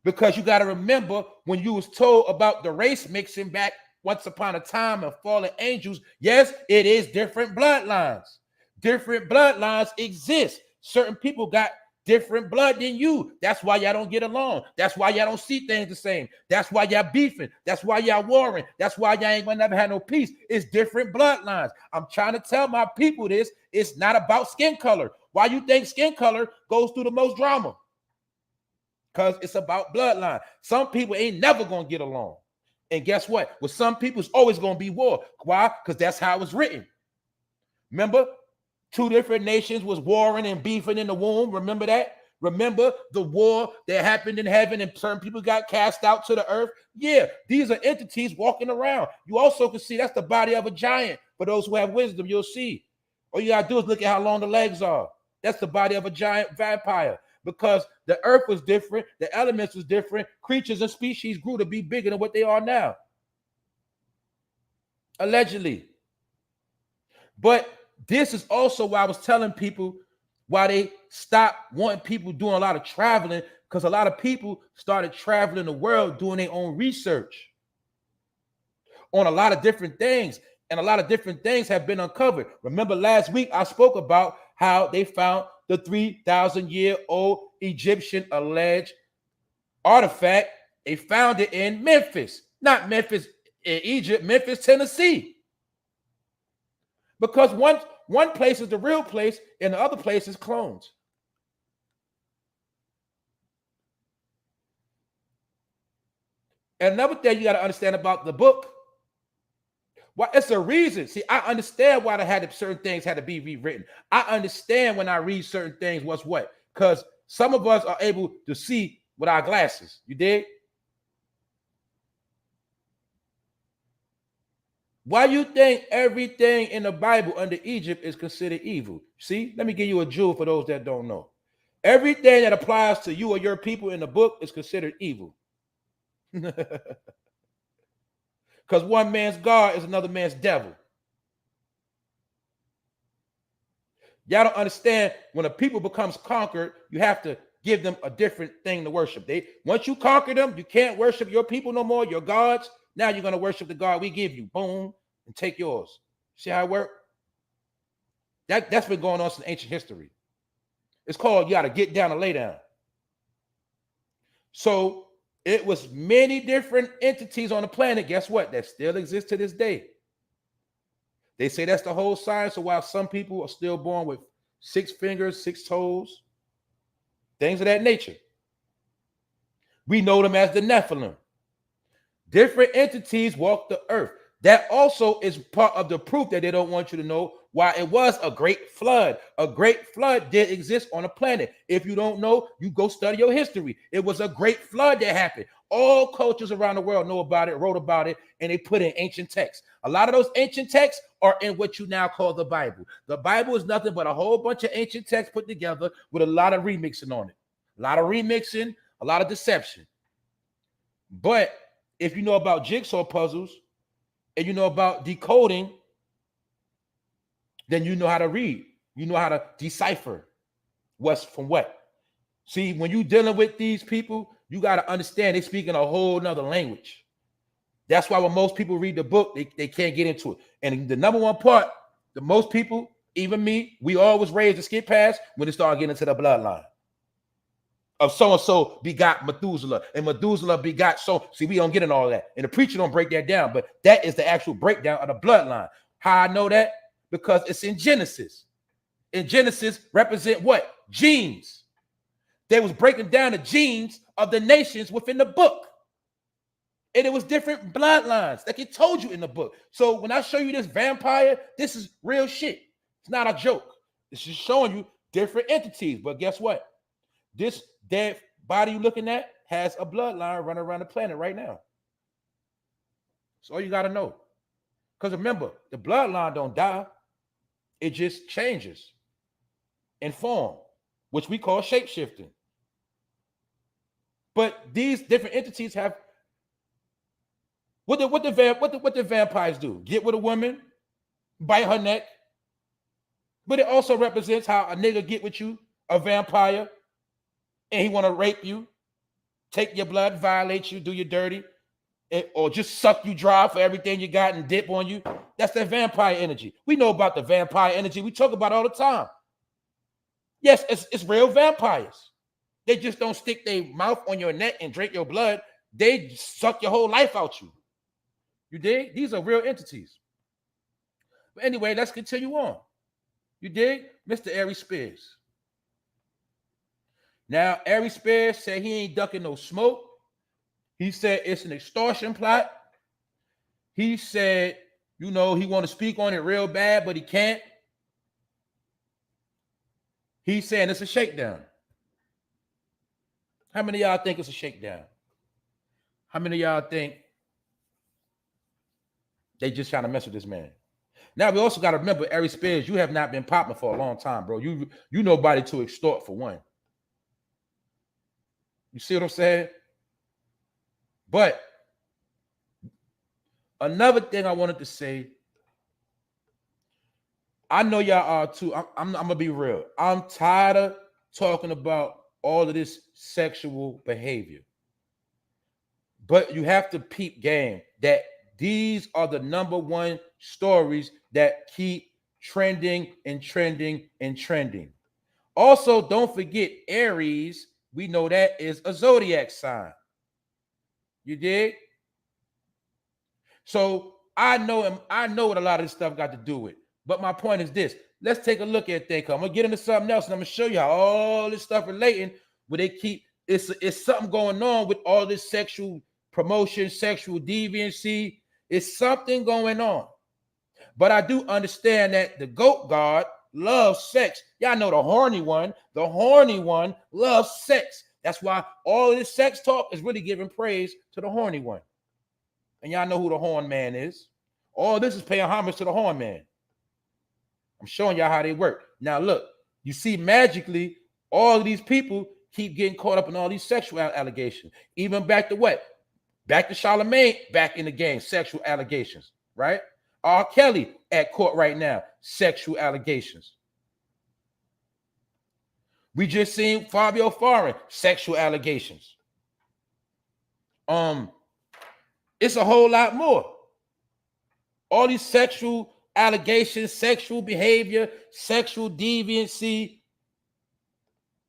S1: Because you got to remember when you was told about the race mixing back once upon a time and fallen angels, yes, it is different bloodlines. Different bloodlines exist. Certain people got different blood than you. That's why y'all don't get along. That's why y'all don't see things the same. That's why y'all beefing. That's why y'all warring. That's why y'all ain't gonna never have no peace. It's different bloodlines. I'm trying to tell my people this. It's not about skin color. Why you think skin color goes through the most drama? Because it's about bloodline. Some people ain't never gonna get along. And guess what? With some people, it's always gonna be war. Why? Because that's how it was written. Remember? 2 different nations was warring and beefing in the womb. Remember that? Remember the war that happened in heaven and certain people got cast out to the earth? Yeah, these are entities walking around. You also can see that's the body of a giant. For those who have wisdom, you'll see. All you got to do is look at how long the legs are. That's the body of a giant vampire. Because the earth was different, the elements was different, creatures and species grew to be bigger than what they are now. Allegedly. But this is also why I was telling people why they stopped wanting people doing a lot of traveling, because a lot of people started traveling the world doing their own research on a lot of different things, and a lot of different things have been uncovered. Remember last week I spoke about how they found the 3,000-year-old Egyptian alleged artifact. They found it in Memphis, not Memphis in Egypt, Memphis, Tennessee. Because one place is the real place and the other place is clones. And another thing you got to understand about the book, well, it's a reason. See, I understand why certain things had to be rewritten. I understand when I read certain things what's what, because some of us are able to see with our glasses. You dig? Why you think everything in the Bible under Egypt is considered evil? See, let me give you a jewel for those that don't know. Everything that applies to you or your people in the book is considered evil. Because one man's God is another man's devil. Y'all don't understand, when a people becomes conquered, you have to give them a different thing to worship. Once you conquer them, you can't worship your people no more, your gods. Now you're going to worship the God we give you. Boom, and take yours. See how it works? That's been going on since ancient history. It's called you got to get down and lay down. So it was many different entities on the planet, guess what, that still exist to this day. They say that's the whole science of why some people are still born with 6 fingers, 6 toes, things of that nature. We know them as the Nephilim. Different entities walk the earth. That also is part of the proof that they don't want you to know why it was a great flood. A great flood did exist on the planet. If you don't know, you go study your history. It was a great flood that happened. All cultures around the world know about it, wrote about it, and they put in ancient texts. A lot of those ancient texts are in what you now call the Bible. The Bible is nothing but a whole bunch of ancient texts put together with a lot of remixing on it. A lot of remixing, a lot of deception. But if you know about jigsaw puzzles and you know about decoding, then you know how to read. You know how to decipher what's from what. See, when you're dealing with these people, you got to understand they speak in a whole nother language. That's why when most people read the book, they can't get into it. And the number one part, the most people, even me, we always raised to skip past when they start getting into the bloodline. Of so-and-so begot Methuselah, and Methuselah begot so. See, we don't get in all that. And the preacher don't break that down, but that is the actual breakdown of the bloodline. How I know that? Because it's in Genesis. In Genesis represent what? Genes. They was breaking down the genes of the nations within the book. And it was different bloodlines, like it told you in the book. So when I show you this vampire, this is real shit. It's not a joke. It's just showing you different entities. But guess what? This dead body you're looking at has a bloodline running around the planet right now. That's all you got to know. Because remember, the bloodline don't die. It just changes in form, which we call shape-shifting. But these different entities have what the vampires do? Get with a woman, bite her neck. But it also represents how a nigga get with you, a vampire, and he want to rape you, take your blood, violate you, do you dirty, or just suck you dry for everything you got and dip on you. That's that vampire energy. We know about the vampire energy. We talk about it all the time. Yes, it's real vampires. They just don't stick their mouth on your neck and drink your blood. They suck your whole life out you. You dig? These are real entities. But anyway, let's continue on. You dig? Mr. Aries Spears. Now, Aries Spears said he ain't ducking no smoke. He said it's an extortion plot. He said, you know, he want to speak on it real bad, but he can't. He's saying it's a shakedown. How many of y'all think it's a shakedown? How many of y'all think they just trying to mess with this man? Now, we also got to remember, Aries Spears, you have not been popping for a long time, bro. You nobody to extort, for one. You see what I'm saying? But another thing I wanted to say, I know y'all are too. I'm going to be real. I'm tired of talking about all of this sexual behavior. But you have to peep game that these are the #1 stories that keep trending and trending and trending. Also, don't forget Aries. We know that is a zodiac sign. You dig? So I know what a lot of this stuff got to do with. But my point is this. Let's take a look at things. I'm gonna get into something else, and I'm gonna show you how all this stuff relating where they keep it's something going on with all this sexual promotion, sexual deviancy. It's something going on. But I do understand that the goat god loves sex. Y'all know the horny one. The horny one loves sex. That's why all of this sex talk is really giving praise to the horny one. And y'all know who the horn man is. All this is paying homage to the horn man. I'm showing y'all how they work. Now, look, you see magically all of these people keep getting caught up in all these sexual allegations. Even back to what? Back to Charlemagne, back in the game, sexual allegations, right? R. Kelly at court right now, sexual allegations. We just seen Fabio Foreign, sexual allegations. It's a whole lot more. All these sexual allegations, sexual behavior, sexual deviancy.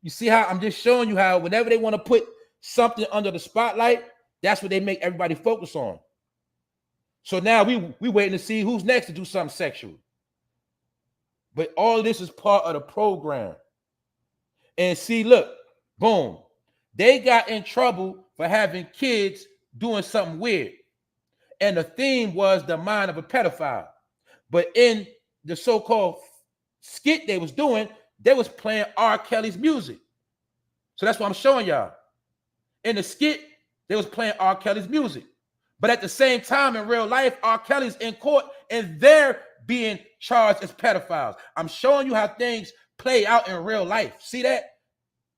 S1: You see how I'm just showing you how whenever they want to put something under the spotlight, that's what they make everybody focus on. So now we waiting to see who's next to do something sexual. But all of this is part of the program. And see, look, boom. They got in trouble for having kids doing something weird. And the theme was the mind of a pedophile. But in the so-called skit they was doing, they was playing R. Kelly's music. So that's what I'm showing y'all. In the skit, they was playing R. Kelly's music. But at the same time, in real life, R. Kelly's in court and they're being charged as pedophiles. I'm showing you how things play out in real life. See that?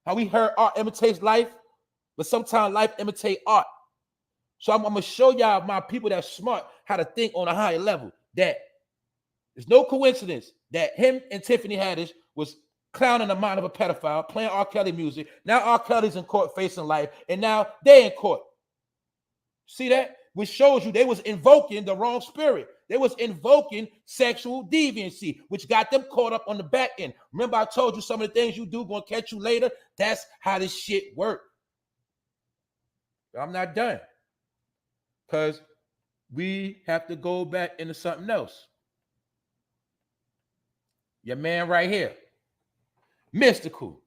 S1: How we heard art imitates life, but sometimes life imitates art. So I'm going to show y'all, my people that's smart, how to think on a higher level. That there's no coincidence that him and Tiffany Haddish was clowning the mind of a pedophile, playing R. Kelly music. Now R. Kelly's in court facing life, and now they in court. See that? Which shows you they was invoking the wrong spirit. They was invoking sexual deviancy, which got them caught up on the back end. Remember I told you some of the things you do gonna catch you later? That's how this shit works. I'm not done. Because we have to go back into something else. Your man right here. Mystical.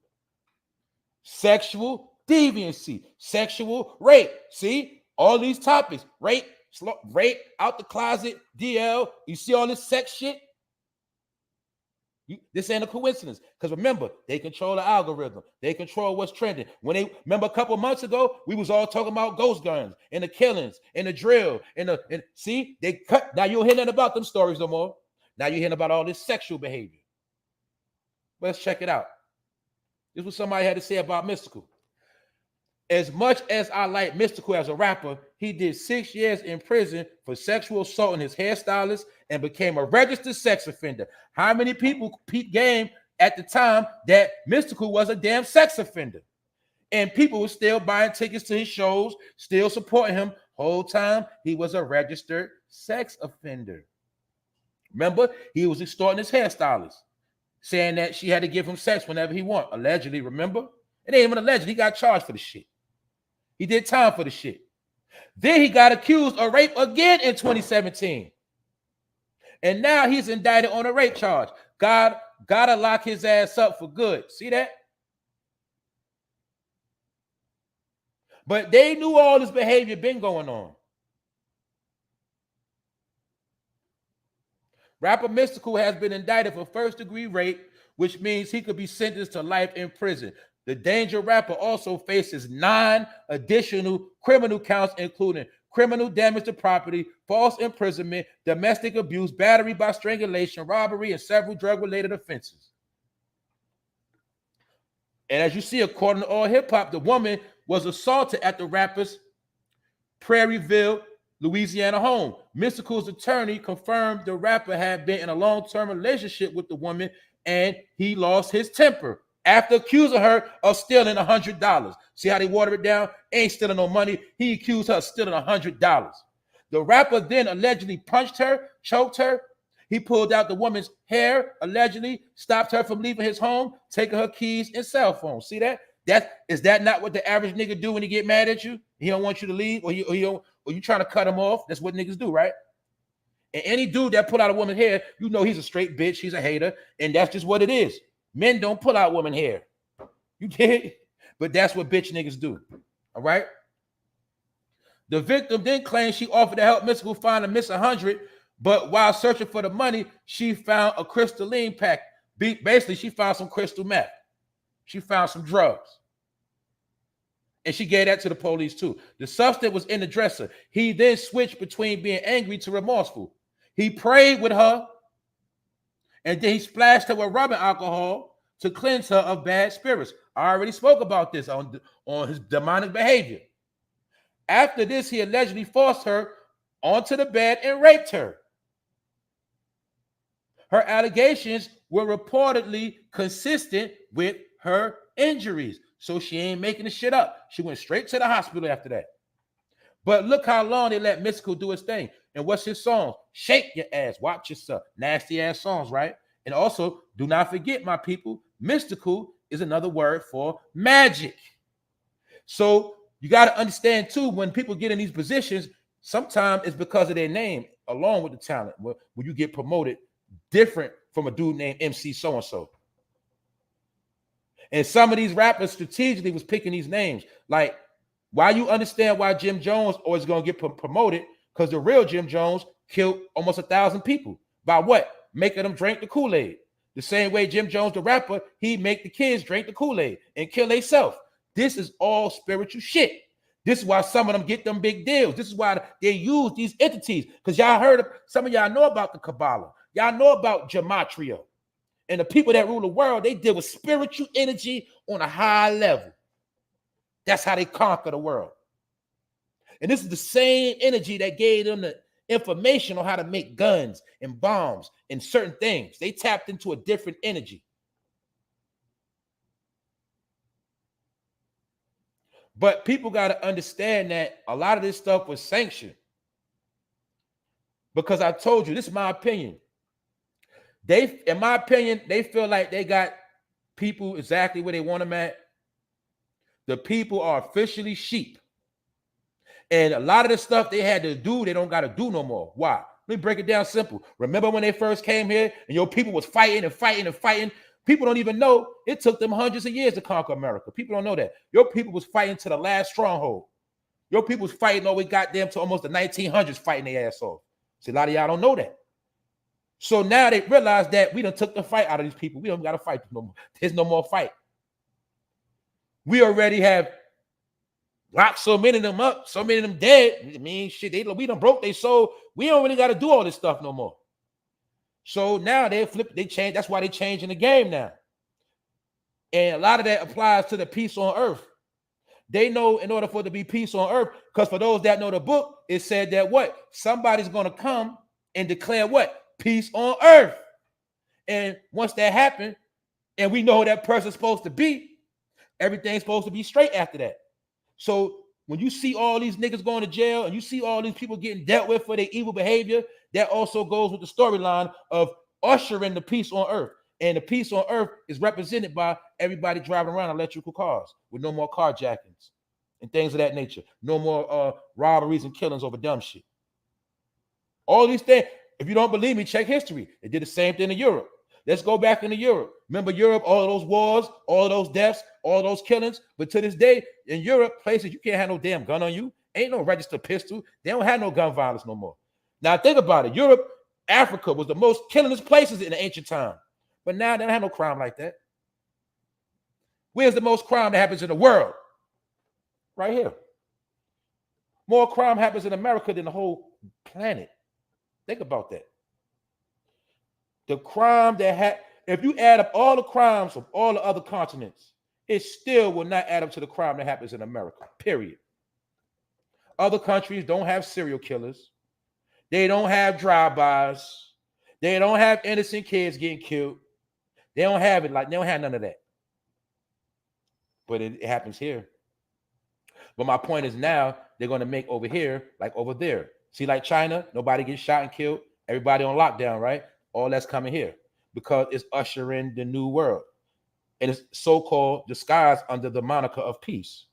S1: Sexual deviancy. Sexual rape. See? All these topics. Rape, out the closet, DL. You see all this sex shit? This ain't a coincidence. Because remember, they control the algorithm. They control what's trending. Remember a couple of months ago, we was all talking about ghost guns and the killings and the drill. And see, they cut. Now you don't hear nothing about them stories no more. Now you're hearing about all this sexual behavior. Let's check it out. This is what somebody had to say about Mystical. As much as I like Mystical as a rapper, he did 6 years in prison for sexual assault on his hairstylist and became a registered sex offender. How many people peeped game at the time that Mystical was a damn sex offender? And people were still buying tickets to his shows, still supporting him. Whole time he was a registered sex offender. Remember, he was extorting his hairstylist. saying that she had to give him sex whenever he want. Allegedly, remember? It ain't even alleged. He got charged for the shit. He did time for the shit. Then he got accused of rape again in 2017. And now he's indicted on a rape charge. God gotta lock his ass up for good. See that? But they knew all this behavior been going on. Rapper Mystical has been indicted for first-degree rape, which means he could be sentenced to life in prison. The Danger rapper also faces 9 additional criminal counts, including criminal damage to property, false imprisonment, domestic abuse, battery by strangulation, robbery, and several drug-related offenses. And as you see, according to All Hip Hop, the woman was assaulted at the rapper's Prairieville, Louisiana home. Mystical's attorney confirmed the rapper had been in a long-term relationship with the woman and he lost his temper after accusing her of stealing $100. See how they water it down? Ain't stealing no money. He accused her of stealing $100. The rapper then allegedly punched her, choked her. He pulled out the woman's hair, allegedly stopped her from leaving his home, taking her keys and cell phone. See that? Is that not what the average nigga do when he get mad at you? He don't want you to leave, or you trying to cut him off. That's what niggas do, right? And any dude that pull out a woman's hair, you know he's a straight bitch. He's a hater, and that's just what it is. Men don't pull out women's hair. You get? But that's what bitch niggas do. All right. The victim then claimed she offered to help Mystical find a miss 100, but while searching for the money, she found a crystalline pack. Basically, she found some crystal meth. She found some drugs. And she gave that to the police too. The substance was in the dresser. He then switched between being angry to remorseful. He prayed with her, and then he splashed her with rubbing alcohol to cleanse her of bad spirits. I already spoke about this on his demonic behavior. After this, he allegedly forced her onto the bed and raped her. Her allegations were reportedly consistent with her injuries. So she ain't making the shit up. She went straight to the hospital after that. But look how long they let Mystical do his thing. And what's his songs? Shake your ass, watch yourself. Nasty ass songs, right? And also, do not forget, my people, mystical is another word for magic. So you got to understand too, when people get in these positions, sometimes it's because of their name along with the talent. When you get promoted different from a dude named MC so-and-so. And some of these rappers strategically was picking these names. Like, why you understand why Jim Jones always going to get promoted? Because the real Jim Jones killed almost 1,000 people. By what? Making them drink the Kool-Aid. The same way Jim Jones, the rapper, he make the kids drink the Kool-Aid and kill themselves. This is all spiritual shit. This is why some of them get them big deals. This is why they use these entities. Because y'all heard of, some of y'all know about the Kabbalah. Y'all know about gematria. And the people that rule the world, they deal with spiritual energy on a high level. That's how they conquer the world. And this is the same energy that gave them the information on how to make guns and bombs and certain things. They tapped into a different energy. But people got to understand that a lot of this stuff was sanctioned. Because I told you, this is my opinion. In my opinion, they feel like they got people exactly where they want them at. The people are officially sheep. And a lot of the stuff they had to do, they don't got to do no more. Why? Let me break it down simple. Remember when they first came here and your people was fighting and fighting and fighting? People don't even know it took them hundreds of years to conquer America. People don't know that. Your people was fighting to the last stronghold. Your people was fighting all the way goddamn to almost the 1900s fighting their ass off. See, a lot of y'all don't know that. So now they realize that we done took the fight out of these people. We don't got to fight no more. There's no more fight. We already have locked so many of them up, so many of them dead. I mean, shit, we done broke their soul. We don't really got to do all this stuff no more. So now they change. That's why they changing the game now. And a lot of that applies to the peace on earth. They know in order for it to be peace on earth, because for those that know the book, it said that what? Somebody's going to come and declare what? Peace on earth. And once that happened, and we know who that person's supposed to be, everything's supposed to be straight after that. So when you see all these niggas going to jail and you see all these people getting dealt with for their evil behavior, that also goes with the storyline of ushering the peace on earth. And the peace on earth is represented by everybody driving around electrical cars with no more carjackings and things of that nature. No more robberies and killings over dumb shit. All these things, if you don't believe me, check history. They did the same thing in Europe. Let's go back into Europe. Remember Europe, all of those wars, all of those deaths, all those killings. But to this day, in Europe, places you can't have no damn gun on you. Ain't no registered pistol. They don't have no gun violence no more. Now think about it. Europe, Africa was the most killingest places in the ancient time. But now they don't have no crime like that. Where's the most crime that happens in the world? Right here. More crime happens in America than the whole planet. Think about that. The crime that if you add up all the crimes of all the other continents, it still will not add up to the crime that happens in America, period. Other countries don't have serial killers. They don't have drive-bys. They don't have innocent kids getting killed. They don't have it like they don't have none of that. But it happens here. But my point is now they're going to make over here like over there. See, like China, nobody gets shot and killed. Everybody on lockdown, right? All that's coming here because it's ushering the new world. And it's so-called disguised under the moniker of peace.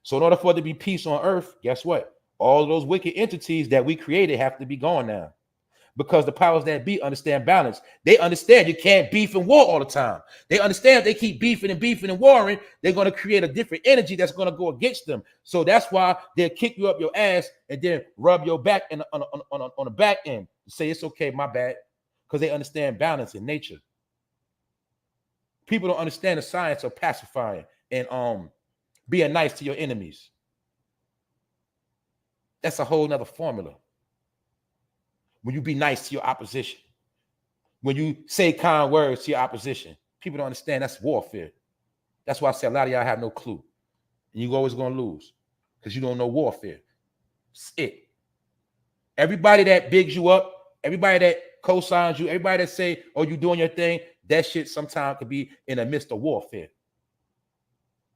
S1: So in order for it to be peace on earth, guess what? All of those wicked entities that we created have to be gone now. Because the powers that be understand balance. They understand you can't beef and war all the time. They understand if they keep beefing and warring, they're going to create a different energy that's going to go against them. So that's why they'll kick you up your ass and then rub your back on the back end and say, it's okay, my bad. Because they understand balance in nature. People don't understand the science of pacifying and being nice to your enemies. That's a whole nother formula. When you be nice to your opposition, when you say kind words to your opposition, people don't understand that's warfare. That's why I say a lot of y'all have no clue. And you're always going to lose because you don't know warfare. It's it. Everybody that bigs you up, everybody that co-signs you, everybody that say, oh, you doing your thing, that shit sometimes could be in the midst of warfare.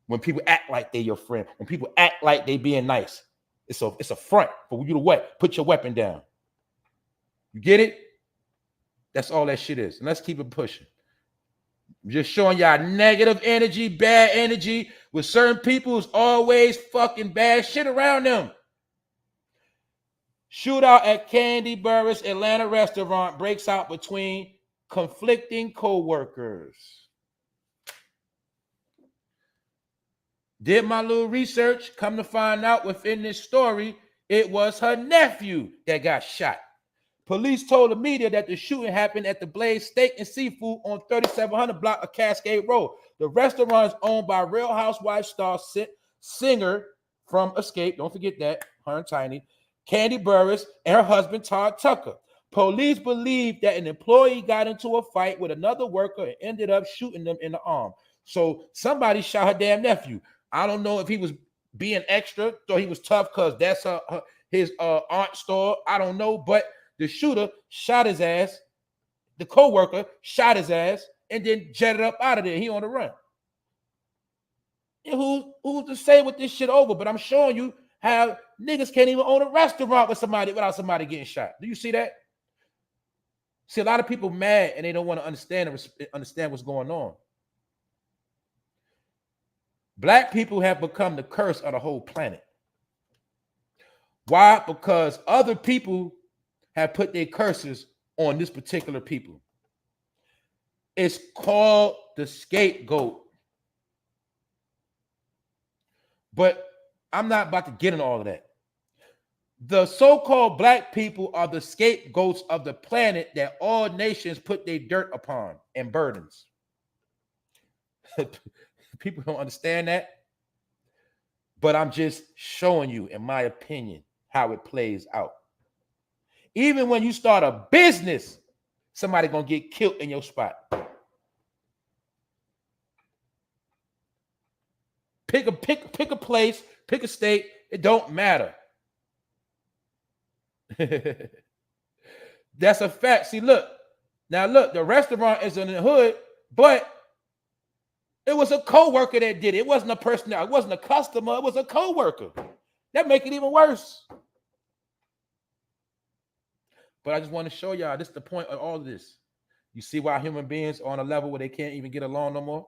S1: When people act like they your friend, when people act like they being nice, it's a front for you to put your weapon down. You get it? That's all that shit is. And let's keep it pushing. I'm just showing y'all negative energy, bad energy with certain people who's always fucking bad shit around them. Shootout at Candy Burris Atlanta restaurant breaks out between conflicting co-workers. Did my little research, come to find out within this story, it was her nephew that got shot. Police told the media that the shooting happened at the Blaze Steak and Seafood on 3700 block of Cascade Road. The restaurant is owned by Real Housewives star singer from Escape, don't forget that, her and Tiny, Candy Burris, and her husband Todd Tucker. Police believe that an employee got into a fight with another worker and ended up shooting them in the arm. So somebody shot her damn nephew. I don't know if he was being extra, thought he was tough because that's his aunt store. I don't know, but the shooter shot his ass. The co-worker shot his ass and then jetted up out of there. He on the run. And who's to say what this shit over? But I'm showing you how niggas can't even own a restaurant with somebody without somebody getting shot. Do you see that? See, a lot of people mad and they don't want to understand what's going on. Black people have become the curse of the whole planet. Why? Because other people have put their curses on this particular people. It's called the scapegoat. But I'm not about to get into all of that. The so-called black people are the scapegoats of the planet that all nations put their dirt upon and burdens. People don't understand that. But I'm just showing you, in my opinion, how it plays out. Even when you start a business, somebody gonna get killed in your spot. Pick a place, pick a state, it don't matter. That's a fact. See, look, the restaurant is in the hood, but it was a co-worker that did it. It wasn't a person, it wasn't a customer, it was a co-worker. That make it even worse. But I just want to show y'all, this is the point of all of this. You see why human beings are on a level where they can't even get along no more?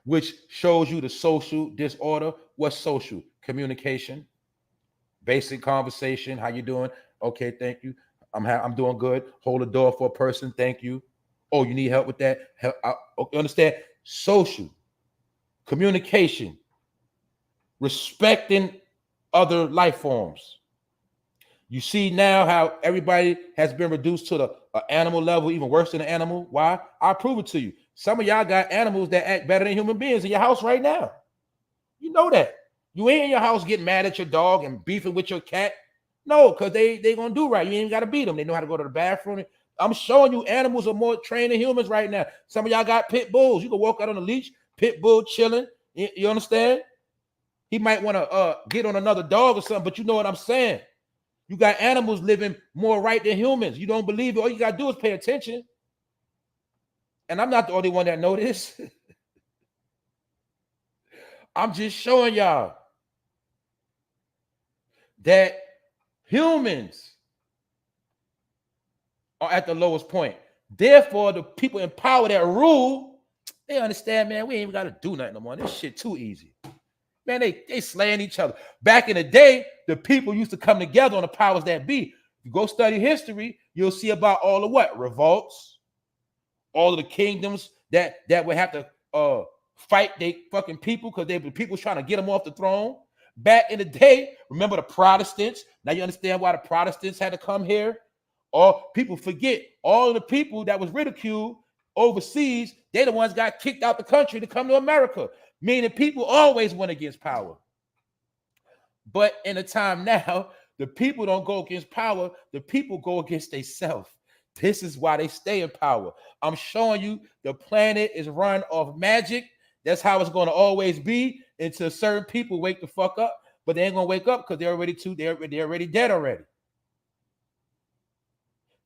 S1: Which shows you the social disorder. What's social? Communication, basic conversation. How you doing? Okay, thank you. I'm doing good. Hold the door for a person. Thank you. Oh, you need help with that? Help, okay, understand? Social communication, respecting other life forms. You see now how everybody has been reduced to the animal level, even worse than an animal. Why? I'll prove it to you. Some of y'all got animals that act better than human beings in your house right now. You know that. You ain't in your house getting mad at your dog and beefing with your cat. No, because they gonna do right. You ain't got to beat them. They know how to go to the bathroom. I'm showing you animals are more trained than humans right now. Some of y'all got pit bulls. You can walk out on a leash, pit bull chilling. You understand? He might want to get on another dog or something, but you know what I'm saying. You got animals living more right than humans. You don't believe it. All you got to do is pay attention. And I'm not the only one that know this. I'm just showing y'all that humans are at the lowest point. Therefore, the people in power that rule, they understand, man, we ain't even got to do nothing no more. This shit too easy. Man, they slaying each other. Back in the day, the people used to come together on the powers that be. You go study history, you'll see about all the what? Revolts, all of the kingdoms that would have to fight they fucking people because they were people trying to get them off the throne. Back in the day, remember the Protestants? Now you understand why the Protestants had to come here? Or people forget all of the people that was ridiculed overseas, they the ones got kicked out the country to come to America. Meaning people always went against power. But in a time now, the people don't go against power. The people go against themselves. This is why they stay in power. I'm showing you the planet is run off magic. That's how it's going to always be until certain people wake the fuck up. But they ain't going to wake up because they're already dead already.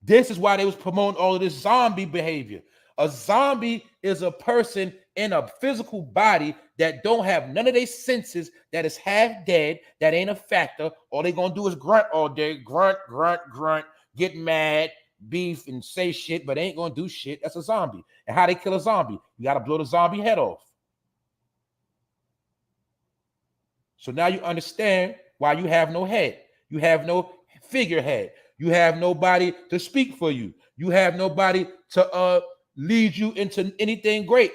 S1: This is why they was promoting all of this zombie behavior. A zombie is a person in a physical body that don't have none of their senses, that is half dead, that ain't a factor. All they gonna do is grunt all day, grunt, grunt, grunt, get mad, beef, and say shit, but they ain't gonna do shit. That's a zombie. And how they kill a zombie? You gotta blow the zombie head off. So now you understand why you have no head. You have no figurehead. You have nobody to speak for you. You have nobody to lead you into anything great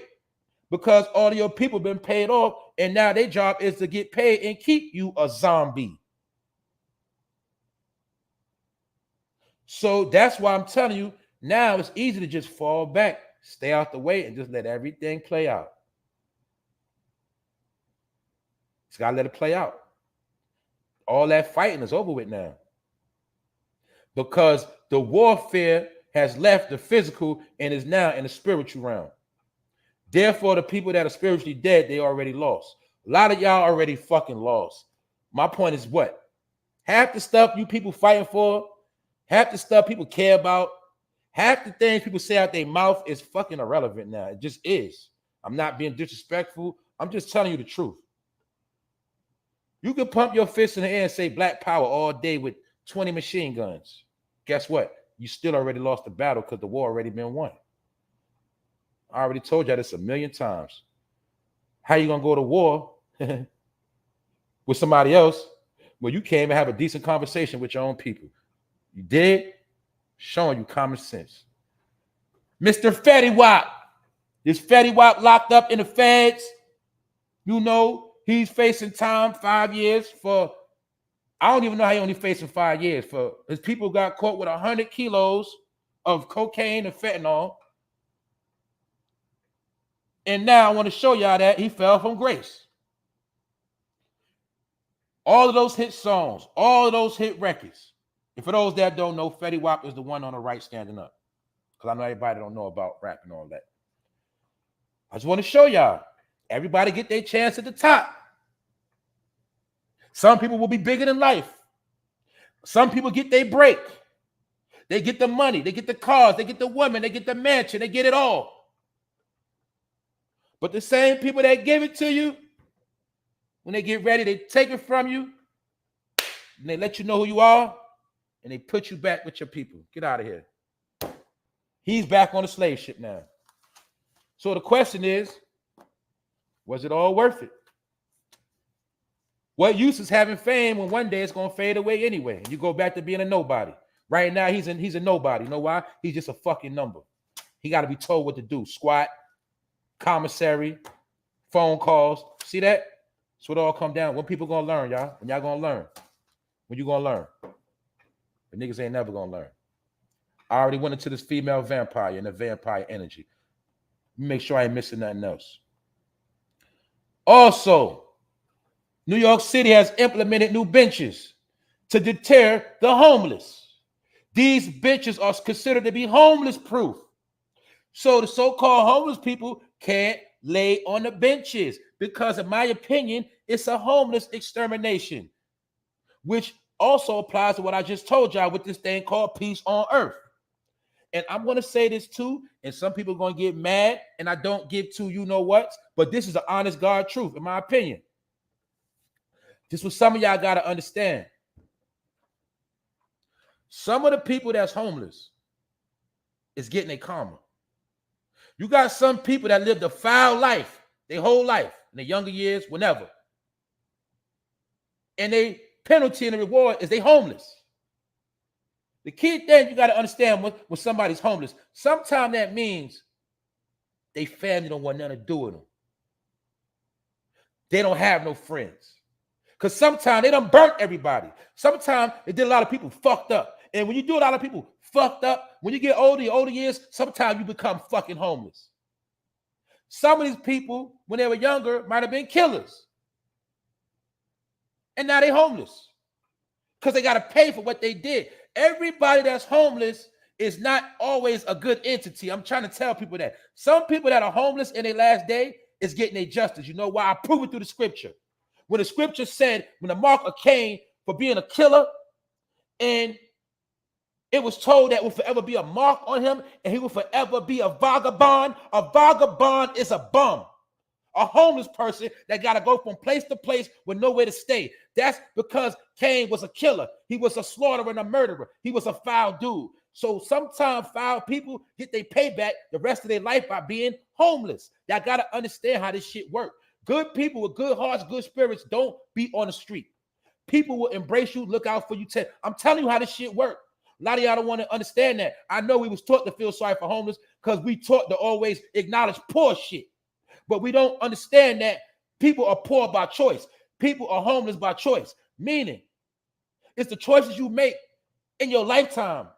S1: because all of your people been paid off and now their job is to get paid and keep you a zombie. So that's why I'm telling you now it's easy to just fall back, stay out the way, and just let everything play out. It's got to let it play out. All that fighting is over with now because the warfare has left the physical and is now in the spiritual realm. Therefore, the people that are spiritually dead, they already lost. A lot of y'all already fucking lost. My point is what? Half the stuff you people fighting for, half the stuff people care about, half the things people say out their mouth is fucking irrelevant now. It just is. I'm not being disrespectful. I'm just telling you the truth. You can pump your fist in the air and say black power all day with 20 machine guns. Guess what? You still already lost the battle because the war already been won. I already told y'all this a million times. How you gonna go to war with somebody else where you can't even have a decent conversation with your own people? You did? Showing you common sense. Mr. Fetty Wap. This Fetty Wap locked up in the feds. You know, he's facing time 5 years for, I don't even know how he only facing 5 years for. His people got caught with 100 kilos of cocaine and fentanyl. And now I want to show y'all that he fell from grace. All of those hit songs, all of those hit records. And for those that don't know, Fetty Wap is the one on the right standing up. Because I know everybody don't know about rap and all that. I just want to show y'all. Everybody get their chance at the top. Some people will be bigger than life. Some people get their break. They get the money, they get the cars, they get the women, they get the mansion, they get it all. But the same people that give it to you, when they get ready, they take it from you, and they let you know who you are, and they put you back with your people. Get out of here. He's back on the slave ship now. So the question is, was it all worth it? What use is having fame when one day it's going to fade away anyway? You go back to being a nobody. Right now, he's a nobody. You know why? He's just a fucking number. He got to be told what to do. Squat, commissary, phone calls. See that? That's what it all come down. When people going to learn, y'all? When y'all going to learn? When you going to learn? The niggas ain't never going to learn. I already went into this female vampire and the vampire energy. Make sure I ain't missing nothing else. Also, New York City has implemented new benches to deter the homeless. These benches are considered to be homeless proof. So the so-called homeless people can't lay on the benches because, in my opinion, it's a homeless extermination, which also applies to what I just told y'all with this thing called peace on earth. And I'm going to say this too, and some people are going to get mad, and I don't give to you know what, but this is the honest God truth, in my opinion. This is what some of y'all got to understand. Some of the people that's homeless is getting a karma. You got some people that lived a foul life, their whole life, in the younger years, whenever. And they penalty and the reward is they homeless. The key thing you got to understand when somebody's homeless, sometimes that means they family don't want nothing to do with them. They don't have no friends. Because sometimes they done burnt everybody. Sometimes they did a lot of people fucked up. And when you do a lot of people fucked up, when you get older, your older years, sometimes you become fucking homeless. Some of these people, when they were younger, might have been killers. And now they homeless. Because they got to pay for what they did. Everybody that's homeless is not always a good entity. I'm trying to tell people that. Some people that are homeless in their last day is getting their justice. You know why? I prove it through the scripture. When the scripture said, when the mark of Cain for being a killer, and it was told that will forever be a mark on him, and he will forever be a vagabond. A vagabond is a bum. A homeless person that got to go from place to place with nowhere to stay. That's because Cain was a killer. He was a slaughterer and a murderer. He was a foul dude. So sometimes foul people get their payback the rest of their life by being homeless. Y'all got to understand how this shit works. Good people with good hearts, good spirits don't be on the street. People will embrace you, look out for you. I'm telling you how this shit works. A lot of y'all don't want to understand that. I know we was taught to feel sorry for homeless because we taught to always acknowledge poor shit. But we don't understand that people are poor by choice. People are homeless by choice. Meaning, it's the choices you make in your lifetime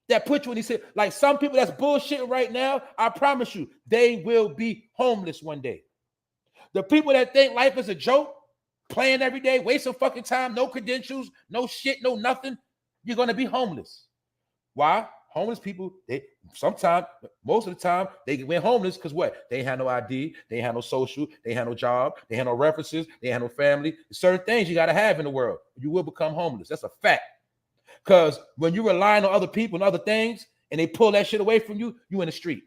S1: that put you in these situations. Like some people that's bullshitting right now, I promise you, they will be homeless one day. The people that think life is a joke, playing every day, wasting fucking time, no credentials, no shit, no nothing, you're going to be homeless. Why? Homeless people, they sometimes, most of the time, they went homeless because what? They had no ID, they had no social, they had no job, they had no references, they had no family. There's certain things you got to have in the world. You will become homeless. That's a fact. Because when you're relying on other people and other things, and they pull that shit away from you, you in the street.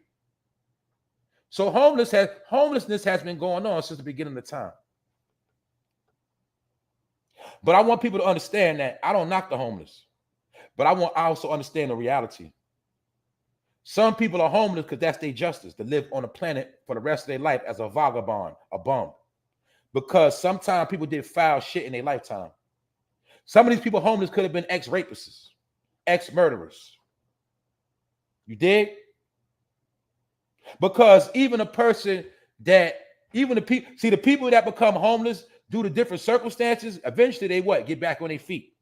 S1: So homelessness has been going on since the beginning of time. But I want people to understand that I don't knock the homeless. But I also understand the reality. Some people are homeless because that's their justice, to live on the planet for the rest of their life as a vagabond, a bum. Because sometimes people did foul shit in their lifetime. Some of these people homeless could have been ex-rapists, ex-murderers. You dig? Because even a person that, the people that become homeless due to different circumstances, eventually they what? Get back on their feet.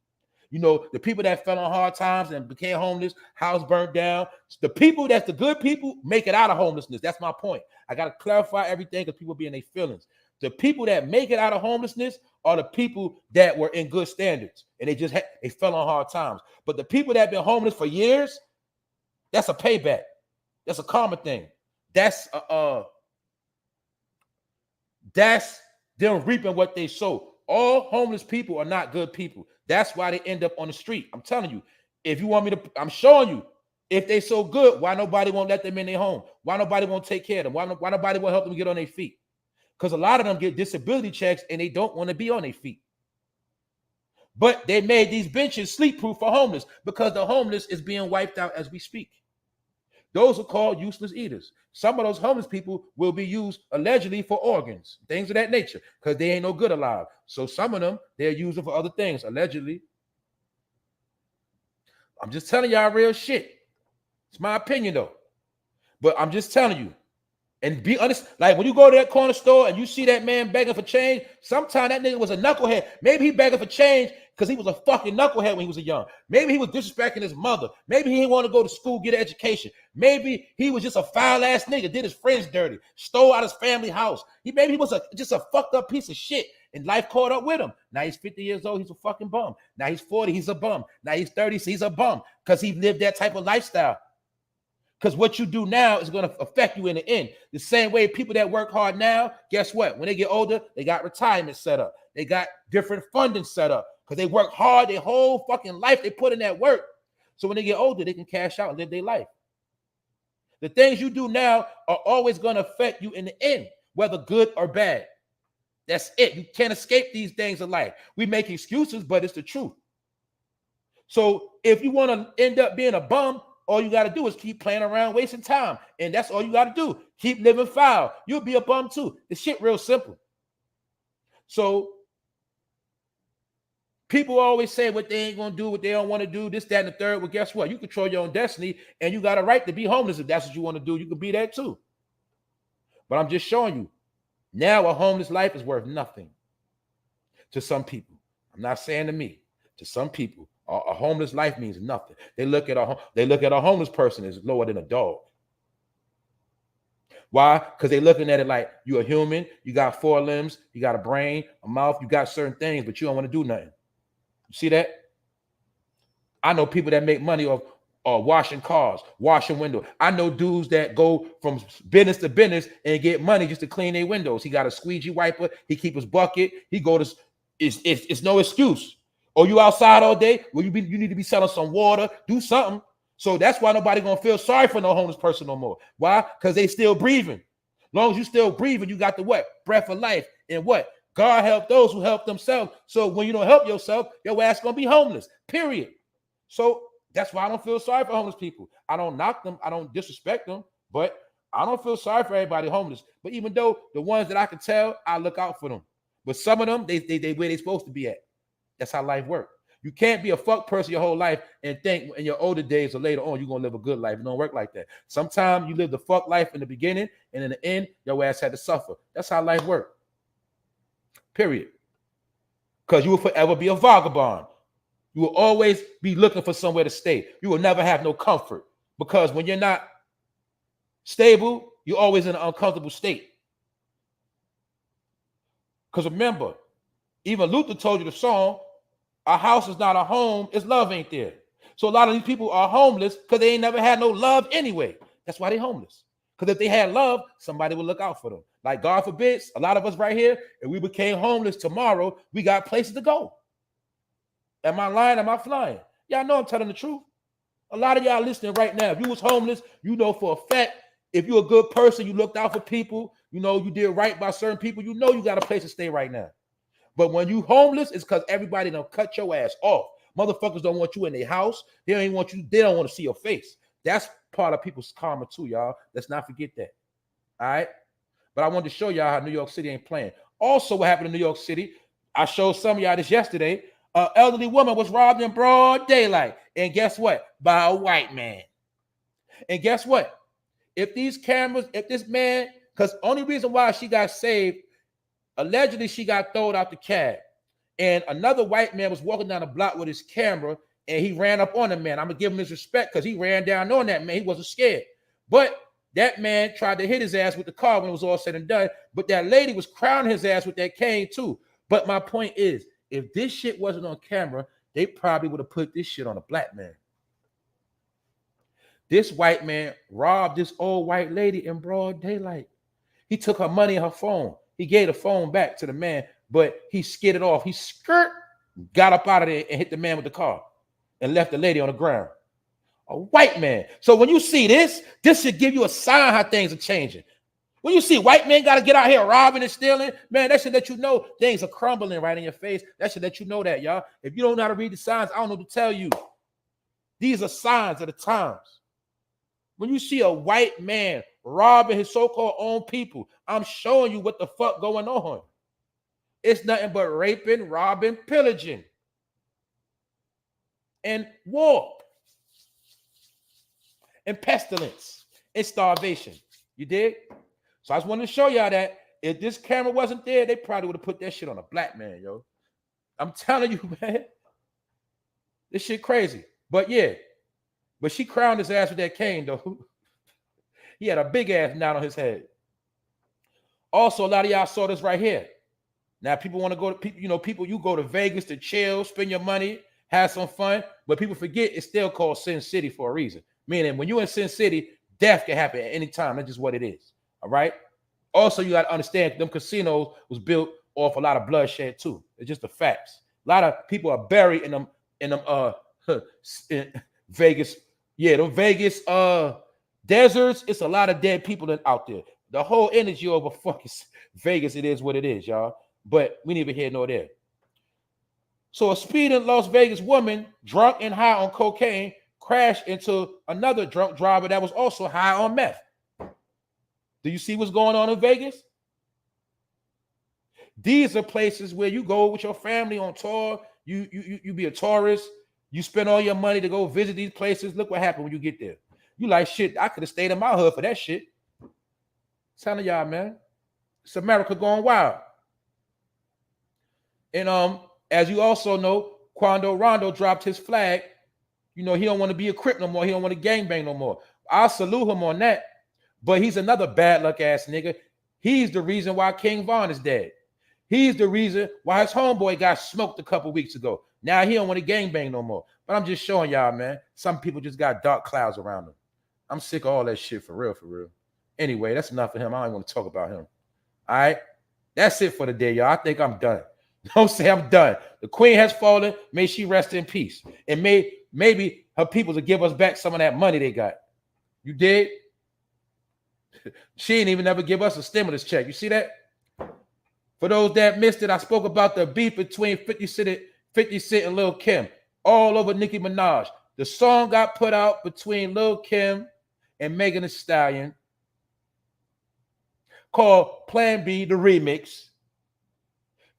S1: You know, the people that fell on hard times and became homeless, house burnt down. The people that's the good people make it out of homelessness. That's my point. I got to clarify everything because people be in their feelings. The people that make it out of homelessness are the people that were in good standards and they fell on hard times. But the people that have been homeless for years, that's a payback. That's a karma thing. That's them reaping what they sow. All homeless people are not good people. That's why they end up on the street. I'm telling you, if you want me to, I'm showing you, if they so good, why nobody won't let them in their home? Why nobody won't take care of them? Why nobody won't help them get on their feet? Because a lot of them get disability checks and they don't want to be on their feet. But they made these benches sleep proof for homeless because the homeless is being wiped out as we speak. Those are called useless eaters. Some of those homeless people will be used allegedly for organs, things of that nature, because they ain't no good alive. So some of them, they're using for other things, allegedly. I'm just telling y'all real shit. It's my opinion, though. But I'm just telling you. And be honest, like when you go to that corner store and you see that man begging for change, sometimes that nigga was a knucklehead. Maybe he begging for change because he was a fucking knucklehead when he was young. Maybe he was disrespecting his mother. Maybe he didn't want to go to school, get an education. Maybe he was just a foul-ass nigga, did his friends dirty, stole out his family house. Maybe he was just a fucked up piece of shit, and life caught up with him. Now he's 50 years old, he's a fucking bum. Now he's 40, he's a bum. Now he's 30, so he's a bum because he lived that type of lifestyle. Because what you do now is going to affect you in the end. The same way people that work hard now, guess what? When they get older, they got retirement set up. They got different funding set up because they work hard their whole fucking life. They put in that work. So when they get older, they can cash out and live their life. The things you do now are always going to affect you in the end, whether good or bad. That's it. You can't escape these things in life. We make excuses, but it's the truth. So if you want to end up being a bum, all you got to do is keep playing around, wasting time. And that's all you got to do. Keep living foul. You'll be a bum too. The shit real simple. So people always say what they ain't going to do, what they don't want to do, this, that, and the third. Well, guess what? You control your own destiny, and you got a right to be homeless. If that's what you want to do, you can be that too. But I'm just showing you, now a homeless life is worth nothing to some people. I'm not saying to me. To some people, a homeless life means nothing. They look at a homeless person as lower than a dog. Why? Because they're looking at it like you're a human, you got 4 limbs, you got a brain, a mouth, you got certain things, but you don't want to do nothing. You see that? I know people that make money off washing cars, washing windows. I know dudes that go from business to business and get money just to clean their windows. He got a squeegee wiper, he keep his bucket, he go to, it's no excuse. Or you outside all day? Well, you need to be selling some water, do something. So that's why nobody gonna feel sorry for no homeless person no more. Why? Because they still breathing. As long as you still breathing, you got the what? Breath of life. And what? God help those who help themselves. So when you don't help yourself, your ass gonna be homeless. Period. So that's why I don't feel sorry for homeless people. I don't knock them, I don't disrespect them, but I don't feel sorry for everybody homeless. But even though the ones that I can tell, I look out for them. But some of them, they where they supposed to be at. That's how life works. You can't be a fuck person your whole life and think in your older days or later on you're going to live a good life. It don't work like that. Sometimes you live the fuck life in the beginning, and in the end, your ass had to suffer. That's how life works. Period. Because you will forever be a vagabond. You will always be looking for somewhere to stay. You will never have no comfort. Because when you're not stable, you're always in an uncomfortable state. Because remember, even Luther told you the song, a house is not a home, it's love ain't there. So a lot of these people are homeless because they ain't never had no love anyway. That's why they homeless. Because if they had love, somebody would look out for them. Like God forbid, a lot of us right here, if we became homeless tomorrow, we got places to go. Am I lying? Am I flying? Y'all know I'm telling the truth. A lot of y'all listening right now, if you was homeless, you know for a fact, if you're a good person, you looked out for people, you know, you did right by certain people, you know you got a place to stay right now. But when you homeless, it's because everybody done cut your ass off. Motherfuckers don't want you in their house. They don't even want you. They don't want to see your face. That's part of people's karma too, y'all. Let's not forget that. All right. But I wanted to show y'all how New York City ain't playing. Also, what happened in New York City? I showed some of y'all this yesterday. An elderly woman was robbed in broad daylight. And guess what? By a white man. And guess what? If these cameras, if this man, because only reason why she got saved, allegedly, she got thrown out the cab, and another white man was walking down the block with his camera, and he ran up on the man. I'm gonna give him his respect because he ran down on that man. He wasn't scared, but that man tried to hit his ass with the car when it was all said and done. But that lady was crowning his ass with that cane too. But my point is, if this shit wasn't on camera, they probably would have put this shit on a black man. This white man robbed this old white lady in broad daylight. He took her money and her phone. He gave the phone back to the man, but he skidded off. He got up out of there and hit the man with the car and left the lady on the ground. A white man. So when you see this should give you a sign how things are changing. When you see white men got to get out here robbing and stealing, man, that should let you know things are crumbling right in your face. That should let you know that, y'all. If you don't know how to read the signs, I don't know what to tell you. These are signs of the times. When you see a white man robbing his so-called own people, I'm showing you what the fuck going on. It's nothing but raping, robbing, pillaging, and war, and pestilence, and starvation. You dig? So I just wanted to show y'all that if this camera wasn't there, they probably would have put that shit on a black man, yo. I'm telling you, man. This shit crazy. But yeah. But she crowned his ass with that cane, though. He had a big ass knot on his head. Also, a lot of y'all saw this right here. Now, people want to go to people, you go to Vegas to chill, spend your money, have some fun, but people forget it's still called Sin City for a reason. Meaning, when you're in Sin City, death can happen at any time. That's just what it is. All right. Also, you got to understand them casinos was built off a lot of bloodshed too. It's just the facts. A lot of people are buried in them in Vegas. Yeah, the Vegas deserts. It's a lot of dead people out there. The whole energy over fucking Vegas, it is what it is, y'all. But we neither here nor there. So a speeding Las Vegas woman, drunk and high on cocaine, crashed into another drunk driver that was also high on meth. Do you see what's going on in Vegas? These are places where you go with your family on tour. You be a tourist. You spend all your money to go visit these places. Look what happened when you get there. You like, shit, I could have stayed in my hood for that shit. Telling y'all, man. It's America going wild. And as you also know, Quandorondo dropped his flag. He don't want to be a Crip no more. He don't want to gangbang no more. I'll salute him on that. But he's another bad luck ass nigga. He's the reason why King Von is dead. He's the reason why his homeboy got smoked a couple weeks ago. Now he don't want to gangbang no more. But I'm just showing y'all, man. Some people just got dark clouds around them. I'm sick of all that shit for real, for real. Anyway, that's enough for him. I don't want to talk about him. All right. That's it for the day, y'all. I think I'm done. Don't say I'm done. The queen has fallen. May she rest in peace. And maybe her people will give us back some of that money they got. You did? She ain't even ever give us a stimulus check. You see that? For those that missed it, I spoke about the beef between 50 Cent and Lil Kim all over Nicki Minaj. The song got put out between Lil Kim and Megan Thee Stallion called Plan B, the remix.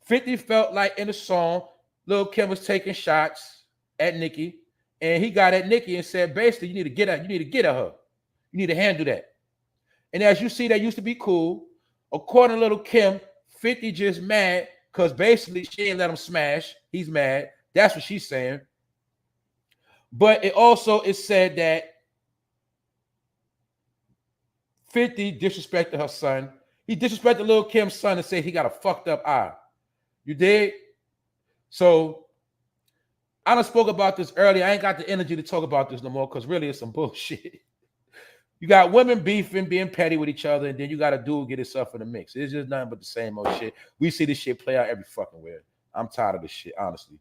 S1: 50 felt like in the song, Lil Kim was taking shots at Nicki, and he got at Nicki and said, basically, you need to get at her. You need to handle that. And as you see, that used to be cool. According to Lil Kim, 50 just mad because basically she ain't let him smash. He's mad. That's what she's saying. But it also is said that 50 disrespected her son. He disrespected Lil Kim's son and said he got a fucked up eye. You did? So I done spoke about this earlier. I ain't got the energy to talk about this no more because really it's some bullshit. You got women beefing, being petty with each other, and then you got a dude get himself in the mix. It's just nothing but the same old shit. We see this shit play out every fucking where. I'm tired of this shit, honestly.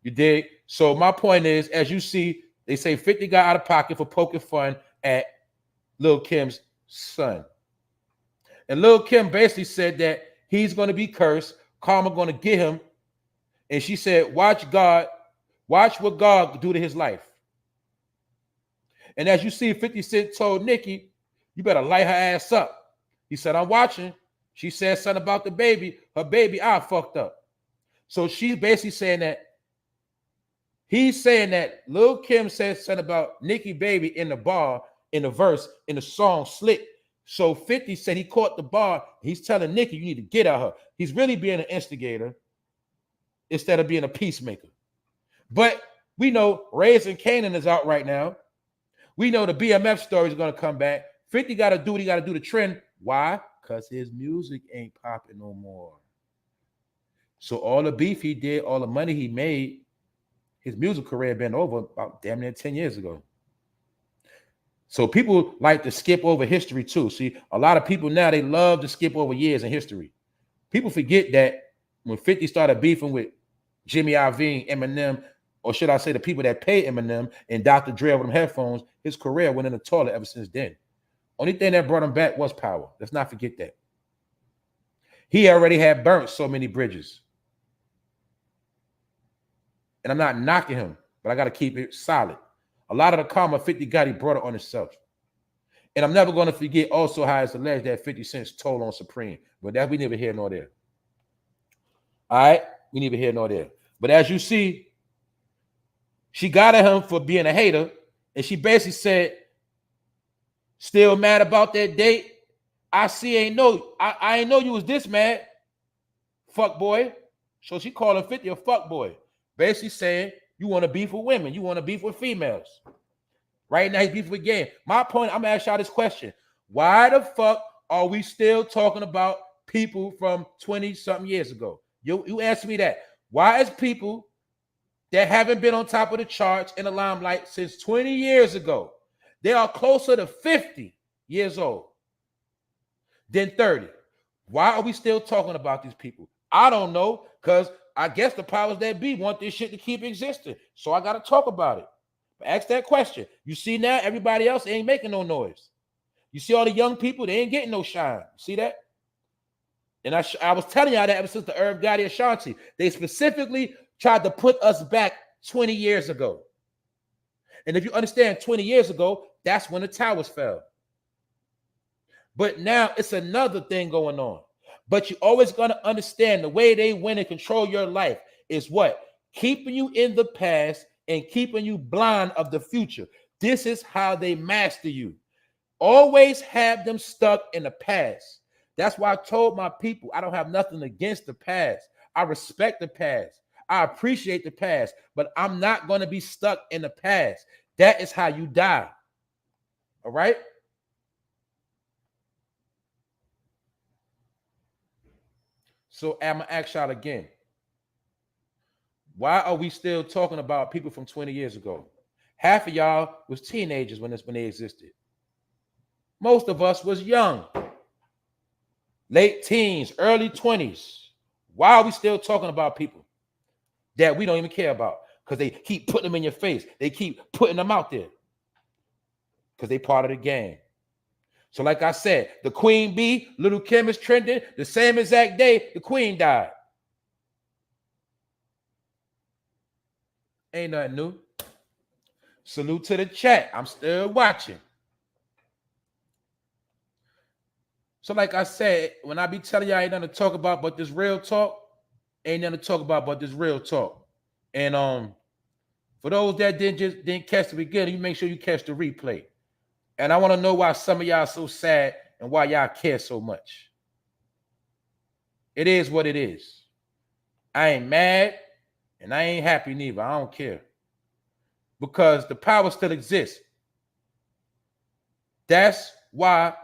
S1: You dig? So my point is, as you see, they say 50 got out of pocket for poking fun at Lil Kim's son. And Lil Kim basically said that he's going to be cursed. Karma going to get him. And she said, watch what God do to his life. And as you see, 50 Cent told Nicki, you better light her ass up. He said, I'm watching. She said something about the baby. Her baby eye fucked up. So she's basically saying that he's saying that Lil Kim said something about Nicki baby in the bar, in the verse, in the song Slick. So 50 said he caught the bar. He's telling Nicki, you need to get at her. He's really being an instigator instead of being a peacemaker. But we know Raising Canaan is out right now. We know the BMF story is going to come back. 50 got to do what he got to do to trend. Why? Because his music ain't popping no more. So all the beef he did, all the money he made, his music career been over about damn near 10 years ago. So people like to skip over history too. See, a lot of people now, they love to skip over years in history. People forget that when 50 started beefing with Jimmy Iovine, Eminem, or should I say the people that pay Eminem and Dr. Dre with them headphones, his career went in the toilet ever since then. Only thing that brought him back was power. Let's not forget that. He already had burnt so many bridges. And I'm not knocking him, but I got to keep it solid. A lot of the karma 50 got, he brought it on himself. And I'm never going to forget also how it's alleged that 50 Cent's told on Supreme. But that we never hear nor there. All right? We neither here nor there. But as you see, she got at him for being a hater. And she basically said, still mad about that date? I ain't know you was this mad. Fuck boy. So she calling 50 a fuck boy. Basically saying, you want to beef with women. You want to beef with females. Right now, he's beefing with game. My point, I'm going to ask y'all this question. Why the fuck are we still talking about people from 20-something years ago? You answer me that. Why is people that haven't been on top of the charts in the limelight since 20 years ago, they are closer to 50 years old than 30? Why are we still talking about these people? I don't know, because I guess the powers that be want this shit to keep existing. So I got to talk about it. But ask that question. You see now, everybody else ain't making no noise. You see all the young people, they ain't getting no shine. See that? And I was telling y'all that ever since the Irv Gotti Ashanti, they specifically tried to put us back 20 years ago. And if you understand, 20 years ago, that's when the towers fell. But now it's another thing going on. But you always going to understand the way they win and control your life is what? Keeping you in the past and keeping you blind of the future. This is how they master you. Always have them stuck in the past. That's why I told my people I don't have nothing against the past. I respect the past. I appreciate the past, but I'm not going to be stuck in the past. That is how you die. All right? So I'm going to ask y'all again. Why are we still talking about people from 20 years ago? Half of y'all was teenagers when they existed. Most of us was young. Late teens, early 20s. Why are we still talking about people that we don't even care about? Because they keep putting them in your face. They keep putting them out there. Because they part of the game. So like I said, the Queen Bee, Little Kim is trending. The same exact day, the Queen died. Ain't nothing new. Salute to the chat. I'm still watching. So like I said, when I be telling y'all ain't nothing to talk about but this real talk, ain't nothing to talk about but this real talk. And for those that didn't catch the beginning, you make sure you catch the replay. And I want to know why some of y'all so sad and why y'all care so much. It is what it is. I ain't mad and I ain't happy neither. I don't care. Because the power still exists. That's why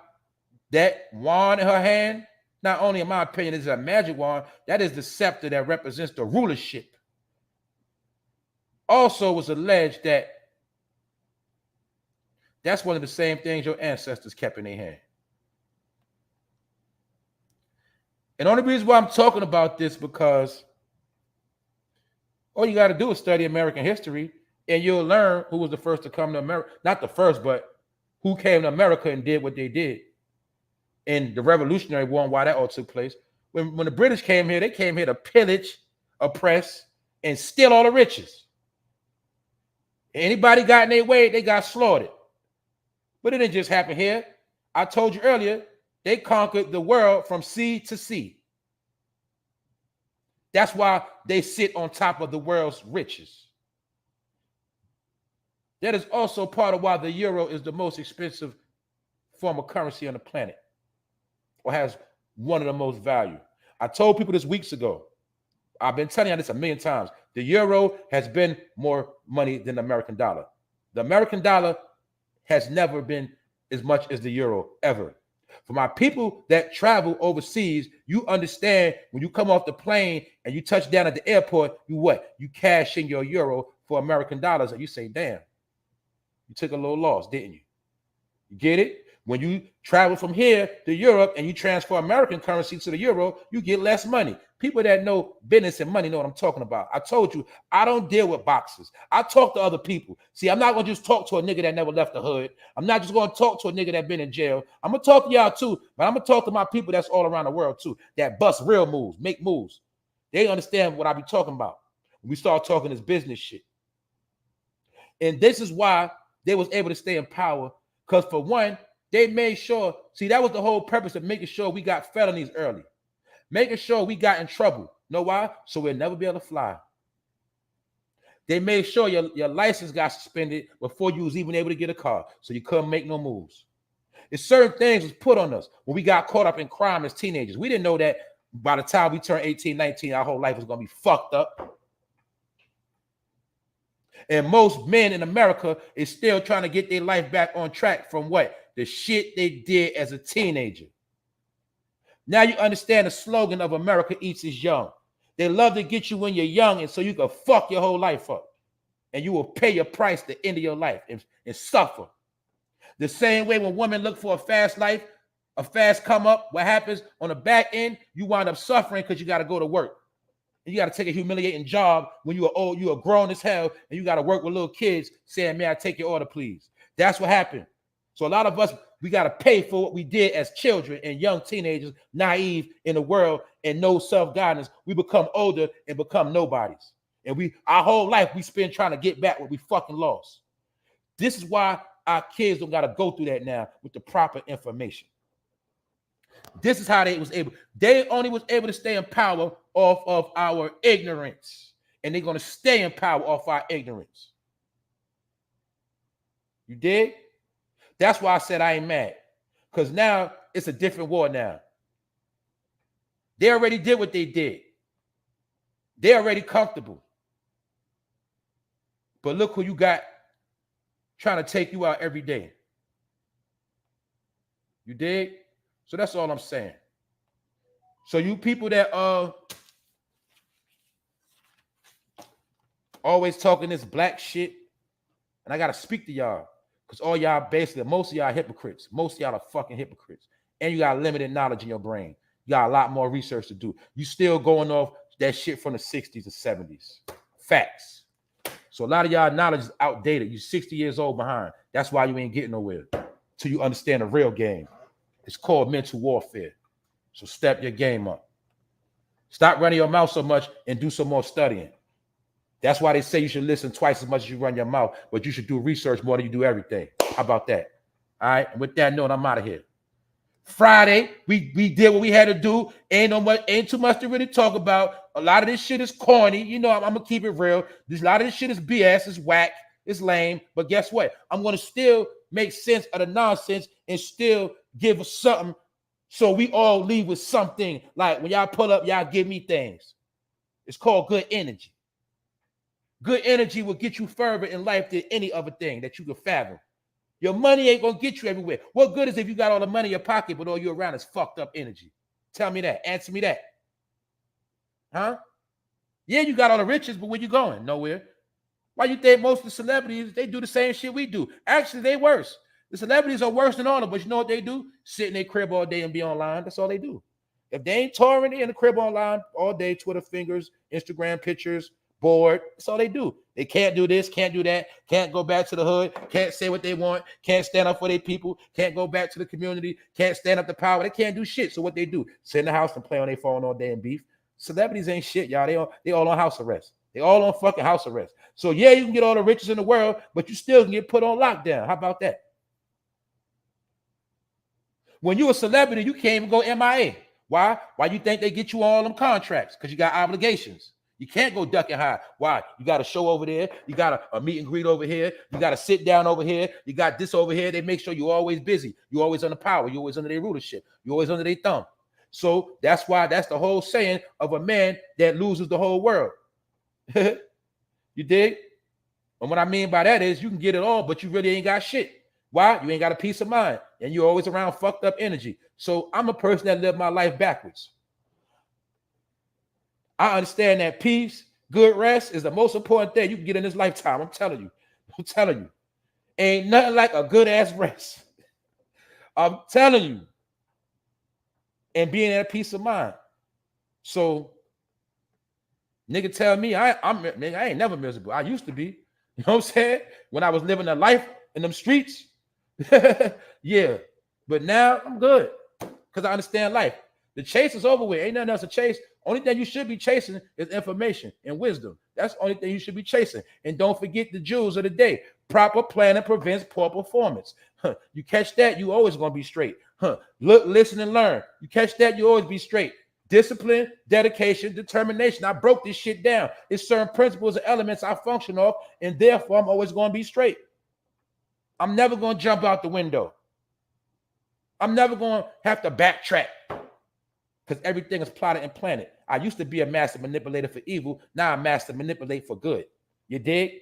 S1: that wand in her hand, not only in my opinion is a magic wand, that is the scepter that represents the rulership. Also was alleged that that's one of the same things your ancestors kept in their hand. And the only reason why I'm talking about this because all you got to do is study American history and you'll learn who was the first to come to America. Not the first, but who came to America and did what they did. In the Revolutionary War and why that all took place. When the British came here, they came here to pillage, oppress, and steal all the riches. Anybody got in their way, they got slaughtered. But it didn't just happen here. I told you earlier, they conquered the world from sea to sea. That's why they sit on top of the world's riches. That is also part of why the euro is the most expensive form of currency on the planet, or has one of the most value. I told people this weeks ago. I've been telling you this a million times. The euro has been more money than the American dollar. The American dollar has never been as much as the euro, ever. For my people that travel overseas, you understand when you come off the plane and you touch down at the airport, you what? You cash in your euro for American dollars and you say, damn, you took a little loss, didn't you? You get it? When you travel from here to Europe and you transfer American currency to the euro, you get less money. People that know business and money know what I'm talking about. I told you, I don't deal with boxes. I talk to other people. See, I'm not going to just talk to a nigga that never left the hood. I'm not just going to talk to a nigga that been in jail. I'm going to talk to y'all too, but I'm going to talk to my people that's all around the world too, that bust real moves, make moves. They understand what I be talking about. When we start talking this business shit. And this is why they was able to stay in power, because for one, They made sure, see, that was the whole purpose of making sure we got felonies early. Making sure we got in trouble. Know why? So we'll never be able to fly. They made sure your license got suspended before you was even able to get a car. So you couldn't make no moves. It's certain things was put on us when we got caught up in crime as teenagers. We didn't know that by the time we turned 18, 19, our whole life was going to be fucked up. And most men in America is still trying to get their life back on track from what? The shit they did as a teenager. Now you understand the slogan of America Eats is Young. They love to get you when you're young and so you can fuck your whole life up. And you will pay your price at the end of your life and suffer. The same way when women look for a fast life, a fast come up, what happens on the back end, you wind up suffering because you got to go to work. And you got to take a humiliating job when you are old, you are grown as hell, and you got to work with little kids saying, may I take your order, please? That's what happened. So a lot of us, we got to pay for what we did as children and young teenagers, naive in the world and no self-guidance. We become older and become nobodies. And our whole life, we spend trying to get back what we fucking lost. This is why our kids don't got to go through that now with the proper information. This is how they only was able to stay in power off of our ignorance. And they're going to stay in power off our ignorance. You dig? That's why I said I ain't mad. Because now it's a different war now. They already did what they did. They're already comfortable. But look who you got trying to take you out every day. You dig? So that's all I'm saying. So you people that always talking this black shit, and I gotta speak to y'all, because all y'all basically, most of y'all hypocrites. Most of y'all are fucking hypocrites. And you got limited knowledge in your brain. You got a lot more research to do. You still going off that shit from the 60s and 70s. Facts. So a lot of y'all knowledge is outdated. You 60 years old behind. That's why you ain't getting nowhere till you understand the real game. It's called mental warfare. So step your game up. Stop running your mouth so much and do some more studying. That's why they say you should listen twice as much as you run your mouth, but you should do research more than you do everything. How about that? All right. And with that note, I'm out of here. Friday, we did what we had to do. Ain't too much to really talk about. A lot of this shit is corny. You know, I'm gonna keep it real. A lot of this shit is BS, it's whack, it's lame. But guess what? I'm gonna still make sense of the nonsense and still give us something so we all leave with something. Like when y'all pull up, y'all give me things. It's called good energy. Good energy will get you further in life than any other thing that you can fathom. Your money ain't gonna get you everywhere. What good is if you got all the money in your pocket, but all you around is fucked up energy? Tell me that. Answer me that. Huh? Yeah, you got all the riches, but where you going? Nowhere. Why you think most of the celebrities, they do the same shit we do? Actually, they worse. The celebrities are worse than all of us. You know what they do? Sit in their crib all day and be online. That's all they do. If they ain't touring, they in the crib online all day, Twitter fingers, Instagram pictures, bored. That's all they do. They can't do this, can't do that, can't go back to the hood, can't say what they want, can't stand up for their people, can't go back to the community, can't stand up to power. They can't do shit. So what they do? Sit in the house and play on their phone all day and beef. Celebrities ain't shit, y'all. They all on house arrest. They all on fucking house arrest. So yeah, you can get all the riches in the world, but you still can get put on lockdown. How about that? When you a celebrity, you can't even go MIA. Why? Why you think they get you all them contracts? Because you got obligations. You can't go duck and hide. Why? You got a show over there. You got a meet and greet over here. You got to sit down over here. You got this over here. They make sure you're always busy. You're always under power. You're always under their rulership. You're always under their thumb. So that's why that's the whole saying of a man that loses the whole world. You dig? And what I mean by that is you can get it all, but you really ain't got shit. Why? You ain't got a peace of mind. And you're always around fucked up energy. So I'm a person that lived my life backwards. I understand that peace, good rest is the most important thing you can get in this lifetime. I'm telling you. I'm telling you. Ain't nothing like a good ass rest. I'm telling you. And being at a peace of mind. So, nigga tell me I ain't never miserable. I used to be. You know what I'm saying? When I was living a life in them streets. Yeah. But now I'm good. Because I understand life. The chase is over with. Ain't nothing else to chase. Only thing you should be chasing is information and wisdom. That's the only thing you should be chasing. And don't forget the jewels of the day. Proper planning prevents poor performance. You catch that, you always gonna be straight. Look, listen, and learn. You catch that, you always be straight. Discipline, dedication, determination. I broke this shit down. It's certain principles and elements I function off, and therefore I'm always gonna be straight. I'm never gonna jump out the window. I'm never gonna have to backtrack because everything is plotted and planned. I used to be a master manipulator for evil. Now I master manipulate for good. You dig?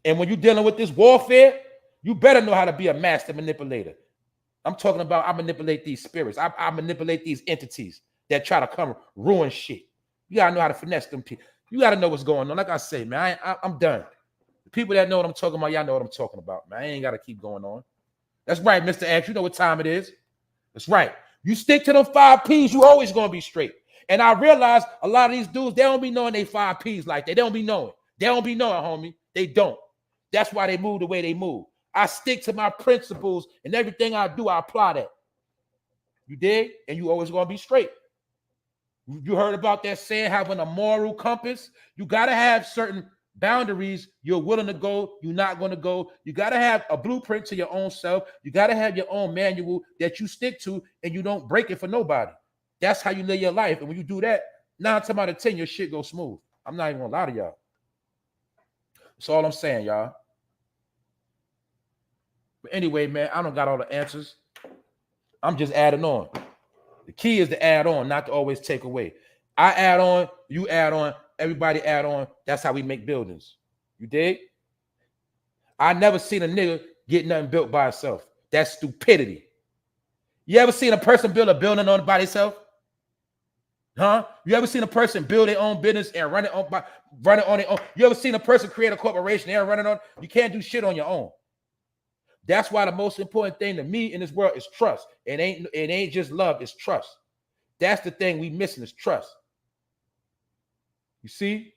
S1: And when you're dealing with this warfare, you better know how to be a master manipulator. I'm talking about I manipulate these spirits. I manipulate these entities that try to come ruin shit. You got to know how to finesse them people. You got to know what's going on. Like I say, man, I'm done. The people that know what I'm talking about, y'all know what I'm talking about, man. I ain't got to keep going on. That's right, Mr. X. You know what time it is. That's right. You stick to them 5 P's, you always going to be straight. And I realize a lot of these dudes, they don't be knowing they 5 P's like that. They don't be knowing. They don't be knowing, homie. They don't. That's why they move the way they move. I stick to my principles, and everything I do, I apply that. You dig? And you always going to be straight. You heard about that saying, having a moral compass? You got to have certain boundaries you're willing to go, you're not going to go. You got to have a blueprint to your own self. You got to have your own manual that you stick to, and you don't break it for nobody. That's how you live your life. And when you do that, 9 times out of 10, your shit goes smooth. I'm not even going to lie to y'all. That's all I'm saying, y'all. But anyway, man, I don't got all the answers. I'm just adding on. The key is to add on, not to always take away. I add on, you add on, everybody add on. That's how we make buildings. You dig? I never seen a nigga get nothing built by itself. That's stupidity. You ever seen a person build a building on by itself? Huh? You ever seen a person build their own business and run it on their own? You ever seen a person create a corporation and run it on? You can't do shit on your own. That's why the most important thing to me in this world is trust. It ain't just love, it's trust. That's the thing we missing is trust. You see?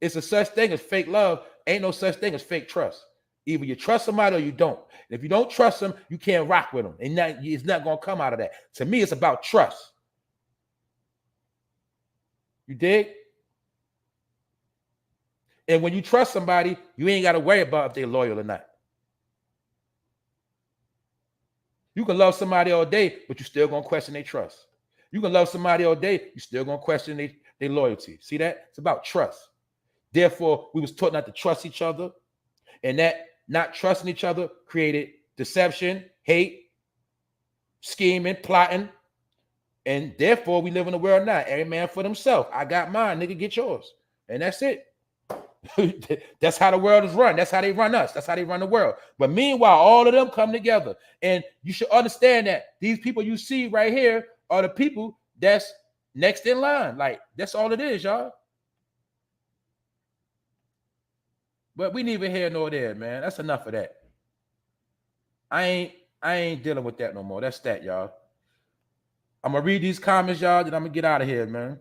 S1: It's a such thing as fake love. Ain't no such thing as fake trust. Either you trust somebody or you don't. And if you don't trust them, you can't rock with them. And it's not going to come out of that. To me, it's about trust. You dig? And when you trust somebody, you ain't got to worry about if they're loyal or not. You can love somebody all day, but you still going to question their trust. You can love somebody all day, you still going to question their loyalty. See that? It's about trust. Therefore, we was taught not to trust each other, and that not trusting each other created deception, hate, scheming, plotting, and therefore we live in a world now. Every man for themselves. I got mine, nigga, get yours. And that's it. That's how the world is run. That's how they run us. That's how they run the world. But meanwhile, all of them come together. And you should understand that these people you see right here are the people that's next in line. Like, that's all it is, y'all. But we neither here nor there, man. That's enough of that. I ain't dealing with that no more. That's that, y'all. I'm gonna read these comments, y'all, then I'm gonna get out of here, man.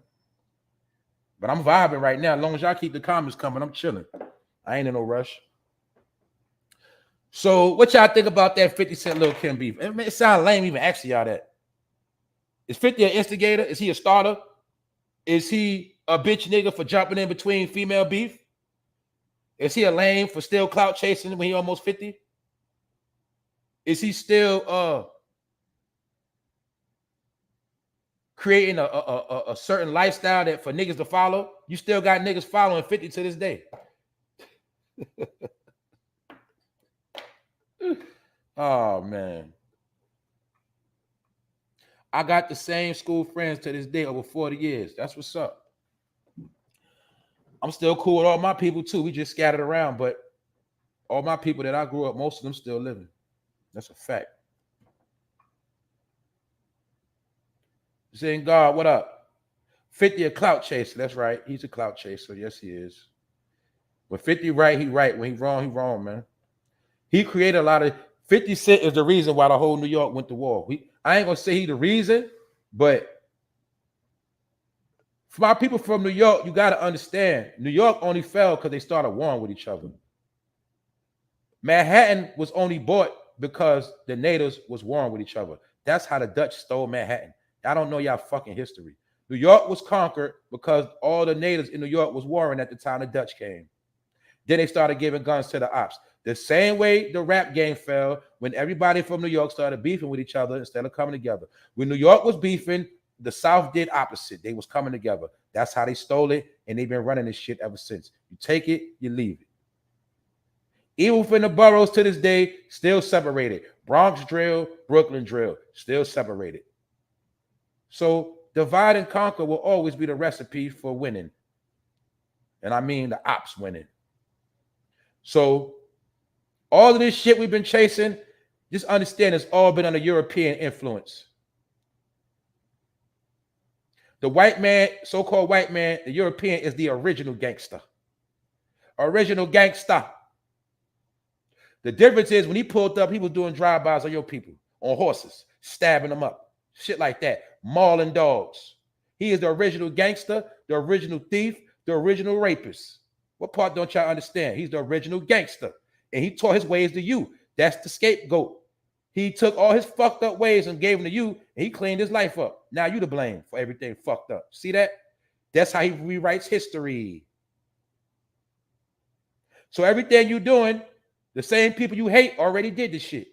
S1: But I'm vibing right now. As long as y'all keep the comments coming, I'm chilling. I ain't in no rush. So what y'all think about that 50 Cent Lil Kim beef? It sounds lame even asking y'all that. Is 50 an instigator? Is he a starter? Is he a bitch nigga for jumping in between female beef? Is he a lame for still clout chasing when he almost 50? Is he still creating a certain lifestyle that for niggas to follow? You still got niggas following 50 to this day. Oh, man. I got the same school friends to this day over 40 years. That's what's up. I'm still cool with all my people, too. We just scattered around, but all my people that I grew up, most of them still living. That's a fact. Saying, God, what up? 50 a clout chaser. That's right. He's a clout chaser. Yes, he is. When 50 right, he right. When he wrong, man. He created a lot of... 50 Cent is the reason why the whole New York went to war. I ain't going to say he the reason, but for my people from New York, you got to understand, New York only fell because they started warring with each other. Manhattan was only bought because the natives was warring with each other. That's how the Dutch stole Manhattan. I don't know y'all fucking history. New York was conquered because all the natives in New York was warring at the time the Dutch came. Then they started giving guns to the ops. The same way the rap game fell when everybody from New York started beefing with each other instead of coming together. When New York was beefing, the South did opposite. They was coming together. That's how they stole it, and they've been running this shit ever since. You take it, you leave it. Even within the boroughs to this day, still separated. Bronx drill, Brooklyn drill, still separated. So divide and conquer will always be the recipe for winning. And I mean the ops winning. So all of this shit we've been chasing, just understand it's all been under European influence. The white man, so-called white man, the European is the original gangster. Original gangster. The difference is when he pulled up, he was doing drive-bys on your people, on horses, stabbing them up, shit like that, mauling dogs. He is the original gangster, the original thief, the original rapist. What part don't y'all understand? He's the original gangster, and he taught his ways to you. That's the scapegoat. He took all his fucked up ways and gave them to you, and he cleaned his life up. Now you to blame for everything fucked up. See that? That's how he rewrites history. So everything you're doing, the same people you hate already did this shit.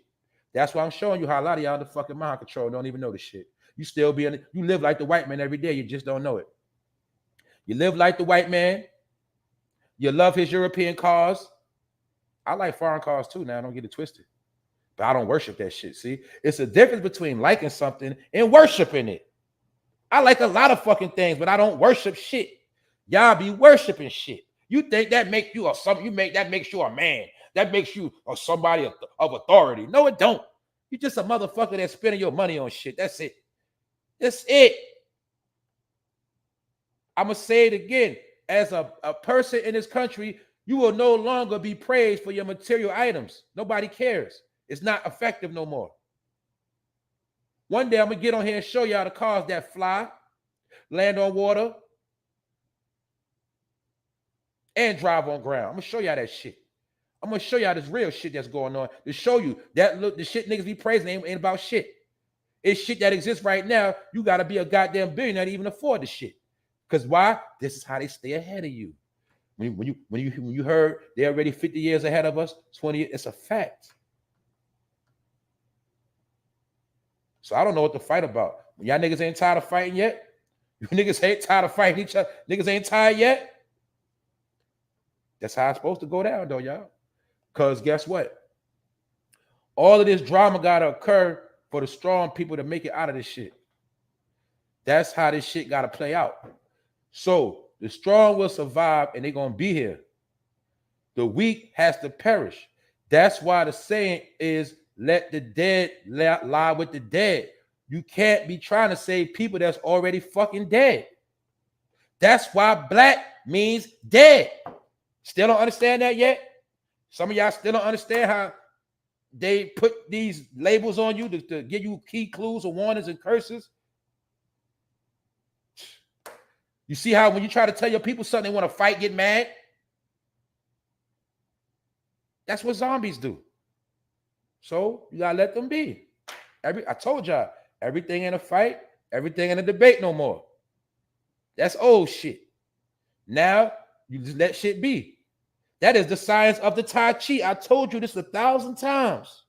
S1: That's why I'm showing you how a lot of y'all the fucking mind control don't even know this shit. You still you live like the white man every day. You just don't know it. You live like the white man. You love his European cars. I like foreign cars too now. Don't get it twisted. But I don't worship that shit. See, it's a difference between liking something and worshiping it. I like a lot of fucking things, but I don't worship shit. Y'all be worshiping shit. You think that makes you or something? That makes you a man. That makes you or somebody of authority. No, it don't. You just a motherfucker that's spending your money on shit. That's it. That's it. I'm gonna say it again. As a person in this country, you will no longer be praised for your material items. Nobody cares. It's not effective no more. One day I'm gonna get on here and show y'all the cars that fly, land on water, and drive on ground. I'm gonna show y'all that shit. I'm gonna show y'all this real shit that's going on to show you that look, the shit niggas be praising ain't about shit. It's shit that exists right now. You gotta be a goddamn billionaire to even afford the shit. Because why? This is how they stay ahead of you. When you heard they're already 50 years ahead of us, 20 years, it's a fact. So I don't know what to fight about. When y'all niggas ain't tired of fighting yet, you niggas ain't tired of fighting each other, niggas ain't tired yet. That's how it's supposed to go down, though, y'all. Because guess what? All of this drama gotta occur for the strong people to make it out of this shit. That's how this shit gotta play out. So the strong will survive and they're gonna be here. The weak has to perish. That's why the saying is, let the dead lie with the dead. You can't be trying to save people that's already fucking dead. That's why black means dead. Still don't understand that yet? Some of y'all still don't understand how they put these labels on you to give you key clues or warnings and curses. You see how when you try to tell your people something, they want to fight, get mad? That's what zombies do. So you gotta let them be. I told y'all, everything in a fight, everything in a debate no more. That's old shit. Now you just let shit be. That is the science of the Tai Chi. I told you this 1,000 times.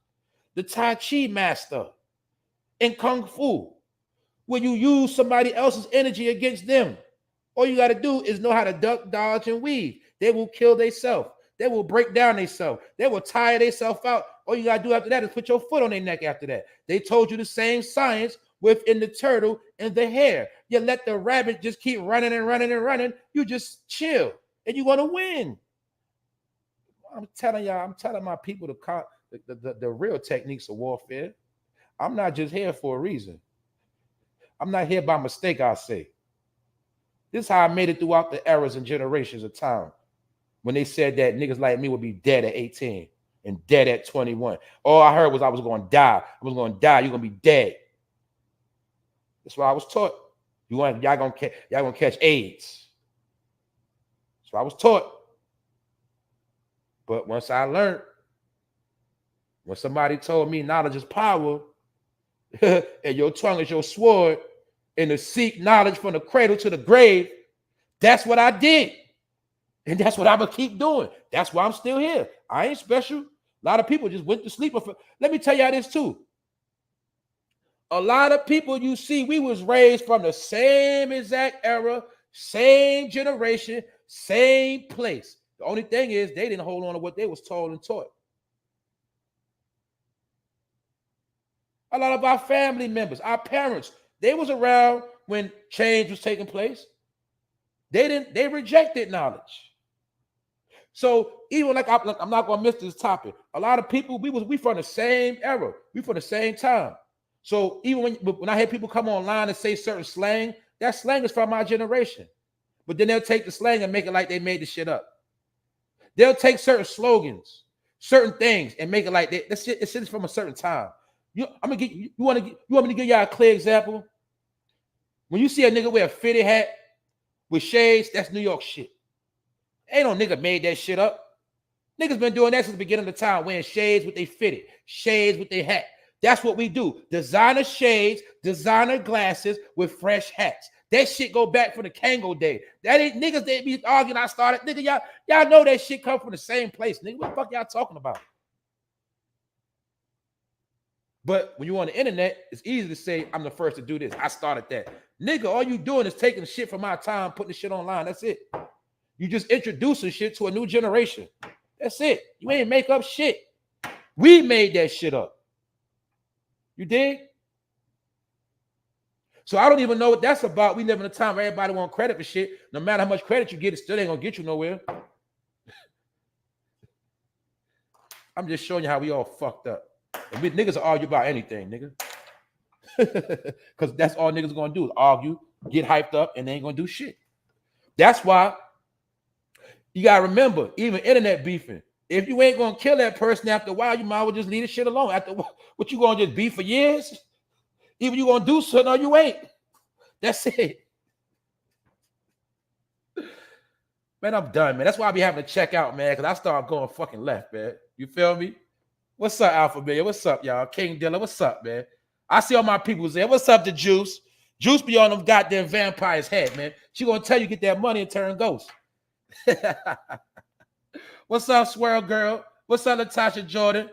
S1: The Tai Chi master in Kung Fu. When you use somebody else's energy against them, all you got to do is know how to duck, dodge, and weave. They will kill themselves. They will break down themselves. They will tire themselves out. All you got to do after that is put your foot on their neck after that. They told you the same science within the turtle and the hare. You let the rabbit just keep running and running and running. You just chill, and you're going to win. I'm telling my people the real techniques of warfare. I'm not just here for a reason. I'm not here by mistake, I say. This is how I made it throughout the eras and generations of time. When they said that niggas like me would be dead at 18 and dead at 21. All I heard was I was going to die. I was going to die. You're going to be dead. That's what I was taught. Y'all going to catch AIDS. That's what I was taught. But once I learned, when somebody told me knowledge is power, and your tongue is your sword, and to seek knowledge from the cradle to the grave, that's what I did. And that's what I'm going to keep doing. That's why I'm still here. I ain't special. A lot of people just went to sleep. Let me tell y'all this too. A lot of people you see, we was raised from the same exact era, same generation, same place. The only thing is they didn't hold on to what they was told and taught. A lot of our family members, our parents, they was around when change was taking place. They rejected knowledge. So even like I'm not gonna miss this topic. A lot of people, we from the same era, we from the same time. So even when I hear people come online and say certain slang, that slang is from our generation. But then they'll take the slang and make it like they made the shit up. They'll take certain slogans, certain things, and make it like that shit is from a certain time. You want me to give y'all a clear example? When you see a nigga wear a fitted hat with shades, that's New York shit. Ain't no nigga made that shit up. Niggas been doing that since the beginning of the time, wearing shades with they fitted, shades with their hat. That's what we do. Designer shades, designer glasses with fresh hats. That shit go back from the Kango day. That ain't niggas that be arguing. I started. Nigga, y'all know that shit come from the same place. Nigga, what the fuck y'all talking about? But when you're on the internet, it's easy to say, I'm the first to do this. I started that. Nigga, all you doing is taking the shit from my time, putting the shit online. That's it. You just introducing shit to a new generation. That's it. You ain't make up shit. We made that shit up. You dig? So I don't even know what that's about. We live in a time where everybody want credit for shit. No matter how much credit you get, it still ain't gonna get you nowhere. I'm just showing you how we all fucked up. And we niggas argue about anything, nigga. Because that's all niggas gonna do is argue, get hyped up, and they ain't gonna do shit. That's why you gotta remember, even internet beefing. If you ain't gonna kill that person after a while, you might as well just leave the shit alone. After what you gonna just beef for years? Either you gonna do something or you ain't. That's it. Man, I'm done, man. That's why I be having to check out, man, because I start going fucking left, man. You feel me? What's up, Alpha Million? What's up, y'all? King Dilla, what's up, man? I see all my people there. What's up to Juice? Juice be on them goddamn vampires' head, man. She gonna tell you get that money and turn ghost. What's up, Swirl Girl? What's up, Natasha Jordan?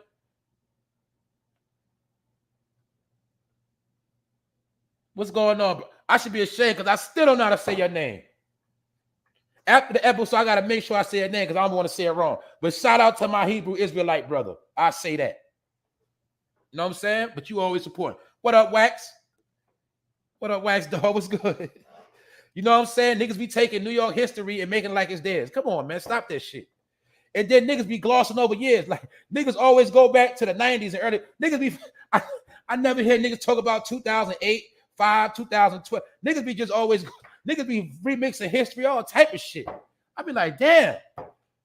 S1: What's going on? I should be ashamed because I still don't know how to say your name. After the episode, I got to make sure I say your name because I don't want to say it wrong. But shout out to my Hebrew Israelite brother. I say that. You know what I'm saying? But you always support. What up, Wax? What up, Wax dog? What's good? You know what I'm saying? Niggas be taking New York history and making it like it's theirs. Come on, man. Stop that shit. And then niggas be glossing over years. Like, niggas always go back to the 90s and early. Niggas be... I never hear niggas talk about 2008, 5, 2012. Niggas be just always... Niggas be remixing history, all type of shit. I be like, damn.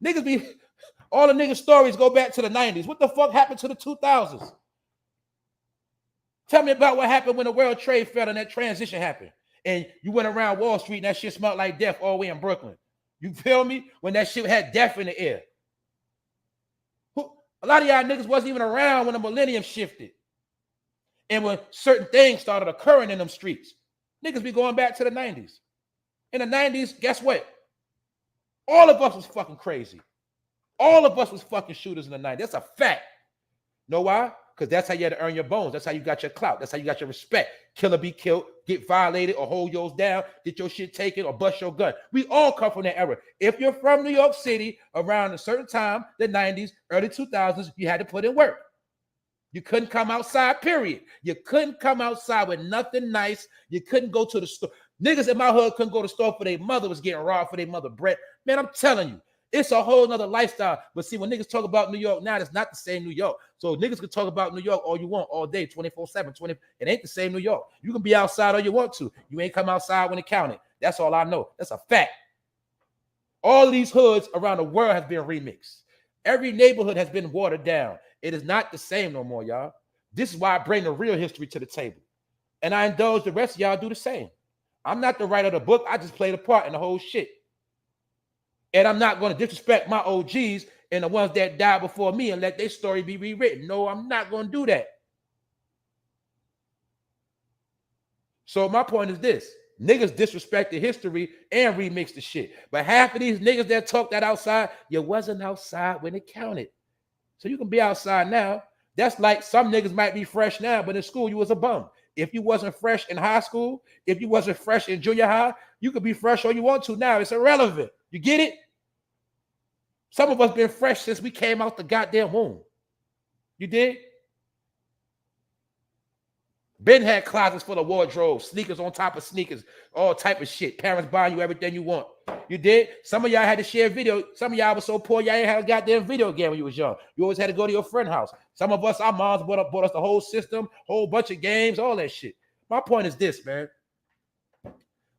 S1: Niggas be... All the niggas' stories go back to the 90s. What the fuck happened to the 2000s? Tell me about what happened when the World Trade fell and that transition happened. And you went around Wall Street and that shit smelled like death all the way in Brooklyn. You feel me? When that shit had death in the air. A lot of y'all niggas wasn't even around when the millennium shifted. And when certain things started occurring in them streets. Niggas be going back to the 90s. In the 90s, guess what? All of us was fucking crazy. All of us was fucking shooters in the 90s. That's a fact. Know why? Because that's how you had to earn your bones. That's how you got your clout. That's how you got your respect. Kill or be killed, get violated or hold yours down, get your shit taken or bust your gun. We all come from that era. If you're from New York City around a certain time, the 90s, early 2000s, you had to put in work. You couldn't come outside, period. You couldn't come outside with nothing nice. You couldn't go to the store. Niggas in my hood couldn't go to the store for their mother was getting robbed for their mother bread. Man, I'm telling you. It's a whole nother lifestyle. But see, when niggas talk about New York now, it's not the same New York. So niggas can talk about New York all you want, all day, 24/7, It ain't the same New York. You can be outside all you want to. You ain't come outside when it counted. That's all I know. That's a fact. All these hoods around the world has been remixed. Every neighborhood has been watered down. It is not the same no more, y'all. This is why I bring the real history to the table. And I indulge the rest of y'all do the same. I'm not the writer of the book. I just played a part in the whole shit. And I'm not going to disrespect my OGs and the ones that died before me and let their story be rewritten. No, I'm not going to do that. So my point is this. Niggas disrespected history and remixed the shit. But half of these niggas that talk that outside, you wasn't outside when it counted. So you can be outside now. That's like some niggas might be fresh now, but in school you was a bum. If you wasn't fresh in high school, if you wasn't fresh in junior high, you could be fresh all you want to now. It's irrelevant. You get it? Some of us been fresh since we came out the goddamn womb. You did? Ben had closets full of wardrobes, sneakers on top of sneakers, all type of shit. Parents buying you everything you want. You did? Some of y'all had to share video. Some of y'all was so poor, y'all ain't had a goddamn video game when you was young. You always had to go to your friend's house. Some of us, our moms bought us the whole system, whole bunch of games, all that shit. My point is this, man.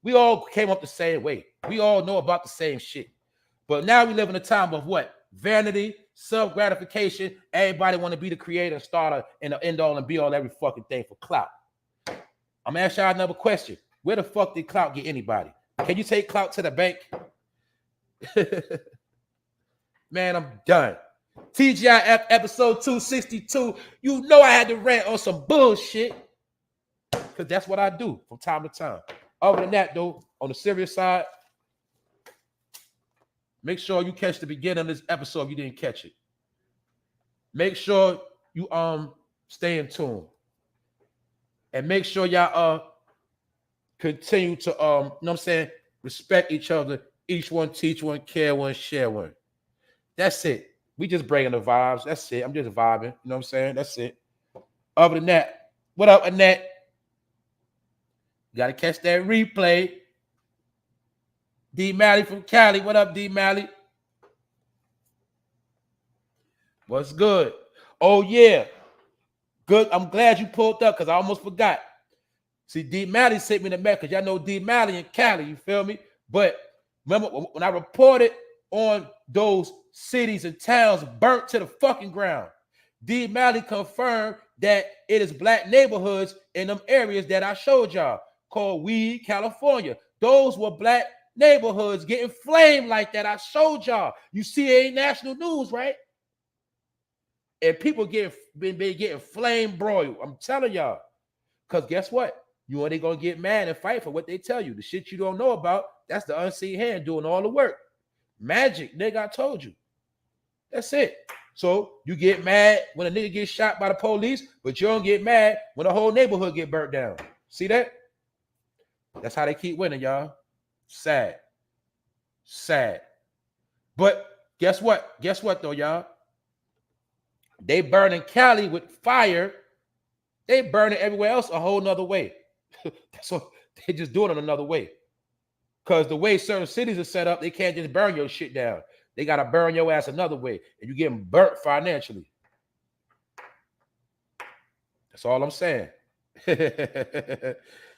S1: We all came up the same way. We all know about the same shit. But now we live in a time of what? Vanity, self-gratification. Everybody want to be the creator, starter, and the end-all and be-all every fucking thing for clout. I'm going to ask y'all another question. Where the fuck did clout get anybody? Can you take clout to the bank? Man, I'm done. TGIF episode 262. You know I had to rant on some bullshit. Because that's what I do from time to time. Other than that, though, on the serious side, make sure you catch the beginning of this episode if you didn't catch it. Make sure you stay in tune. And make sure y'all continue to you know what I'm saying, respect each other. Each one teach one, care one, share one. That's it. We just bringing the vibes. That's it. I'm just vibing. You know what I'm saying? That's it. Other than that, what up, Annette? You gotta catch that replay. D Mally from Cali. What up, D Mally? What's good? Oh, yeah. Good. I'm glad you pulled up because I almost forgot. See, D Mally sent me the message because y'all know D Mally in Cali, you feel me? But remember when I reported on those cities and towns burnt to the fucking ground, D Mally confirmed that it is black neighborhoods in them areas that I showed y'all called Weed, California. Those were black neighborhoods getting flamed like that. I showed y'all. You see it ain't national news, right? And people been getting flame broiled. I'm telling y'all. Because guess what? You only gonna get mad and fight for what they tell you. The shit you don't know about, that's the unseen hand doing all the work. Magic, nigga, I told you. That's it. So you get mad when a nigga gets shot by the police, but you don't get mad when the whole neighborhood get burnt down. See that? That's how they keep winning, y'all. Sad. Sad. But guess what? Guess what, though, y'all? They burning Cali with fire. They burning everywhere else a whole nother way. So they just doing it another way. Because the way certain cities are set up, they can't just burn your shit down. They got to burn your ass another way. And you're getting burnt financially. That's all I'm saying.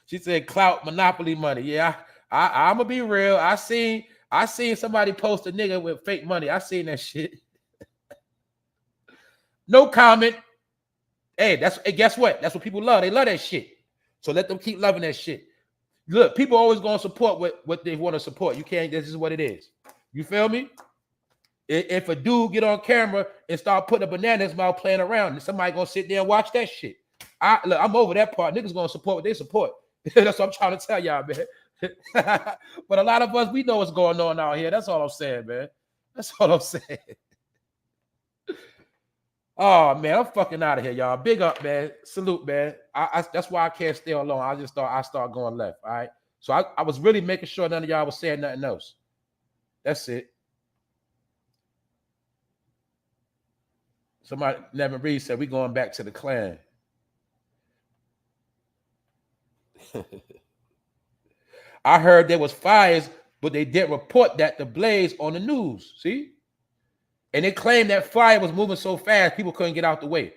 S1: She said clout monopoly money. Yeah, I'm going to be real. I seen somebody post a nigga with fake money. I seen that shit. No comment. Hey, guess what? That's what people love. They love that shit. So let them keep loving that shit. Look, people always going to support what they want to support. You can't, this is what it is. You feel me? If a dude get on camera and start putting a banana in his mouth playing around, somebody going to sit there and watch that shit. I'm over that part. Niggas going to support what they support. That's what I'm trying to tell y'all, man. But a lot of us, we know what's going on out here. That's all I'm saying, man. That's all I'm saying. Oh man, I'm fucking out of here, y'all. Big up, man. Salute, man. That's why I can't stay on long. I start going left. All right. So I was really making sure none of y'all was saying nothing else. That's it. Somebody, Nevin Reed said we going back to the clan. I heard there was fires, but they didn't report that the blaze on the news. See? And they claimed that fire was moving so fast, people couldn't get out the way.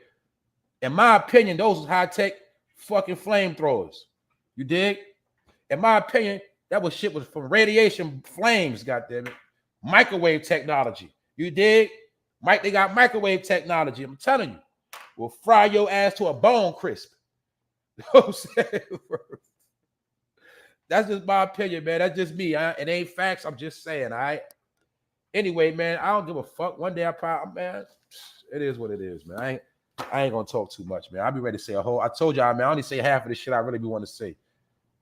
S1: In my opinion, those was high-tech fucking flamethrowers. You dig? In my opinion, that was shit was from radiation flames, goddammit. Microwave technology. You dig? They got microwave technology. I'm telling you. Will fry your ass to a bone crisp. You know what I'm saying? That's just my opinion, man. That's just me. It ain't facts. I'm just saying, all right? Anyway, man, I don't give a fuck. One day man, it is what it is, man. I ain't gonna talk too much, man. I'll be ready to say a whole. I told y'all, man, I only say half of the shit I really want to say.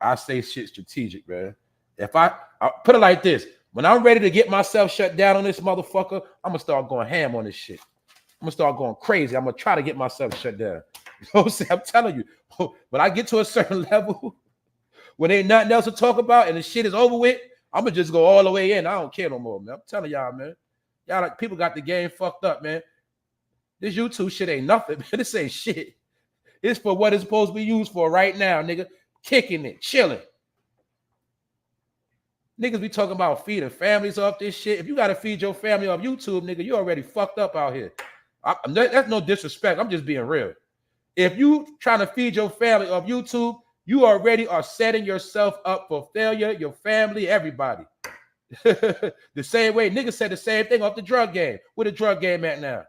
S1: I say shit strategic, man. If I put it like this, when I'm ready to get myself shut down on this motherfucker, I'm gonna start going ham on this shit. I'm gonna start going crazy. I'm gonna try to get myself shut down. You know what I'm saying? I'm telling you, when I get to a certain level, when ain't nothing else to talk about and the shit is over with, I'm gonna just go all the way in. I don't care no more, man. I'm telling y'all, man. Y'all like people got the game fucked up, man. This YouTube shit ain't nothing, man. This ain't shit. It's for what it's supposed to be used for right now, nigga. Kicking it, chilling. Niggas be talking about feeding families off this shit. If you gotta feed your family off YouTube, nigga, you already fucked up out here. That's no disrespect. I'm just being real. If you trying to feed your family off YouTube, you already are setting yourself up for failure, your family, everybody. The same way niggas said the same thing off the drug game. Where the drug game at now?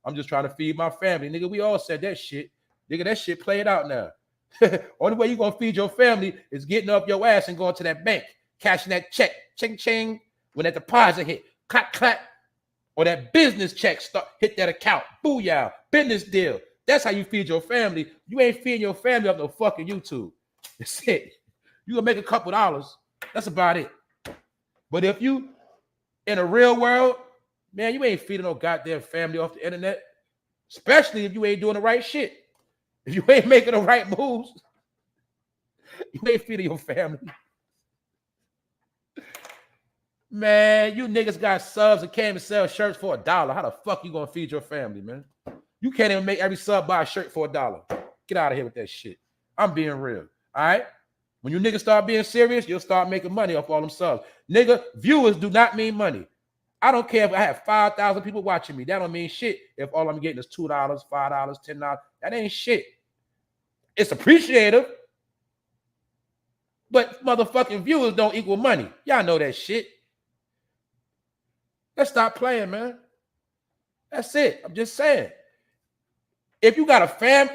S1: I'm just trying to feed my family. Nigga, we all said that shit. Nigga, that shit played out now. Only way you gonna feed your family is getting up your ass and going to that bank, cashing that check, ching ching, when that deposit hit, clack clack, or that business check hit that account, booyah, business deal. That's how you feed your family. You ain't feeding your family up no fucking YouTube. That's it. You gonna make a couple dollars. That's about it. But if you in a real world, man, you ain't feeding no goddamn family off the internet, especially if you ain't doing the right shit. If you ain't making the right moves, you ain't feeding your family. Man, you niggas got subs and came and sell shirts for $1. How the fuck you gonna feed your family, man? You can't even make every sub buy a shirt for $1. Get out of here with that shit. I'm being real. All right? When you niggas start being serious, you'll start making money off all them subs. Nigga, viewers do not mean money. I don't care if I have 5,000 people watching me. That don't mean shit if all I'm getting is $2, $5, $10. That ain't shit. It's appreciative. But motherfucking viewers don't equal money. Y'all know that shit. Let's stop playing, man. That's it. I'm just saying. If you got a fam,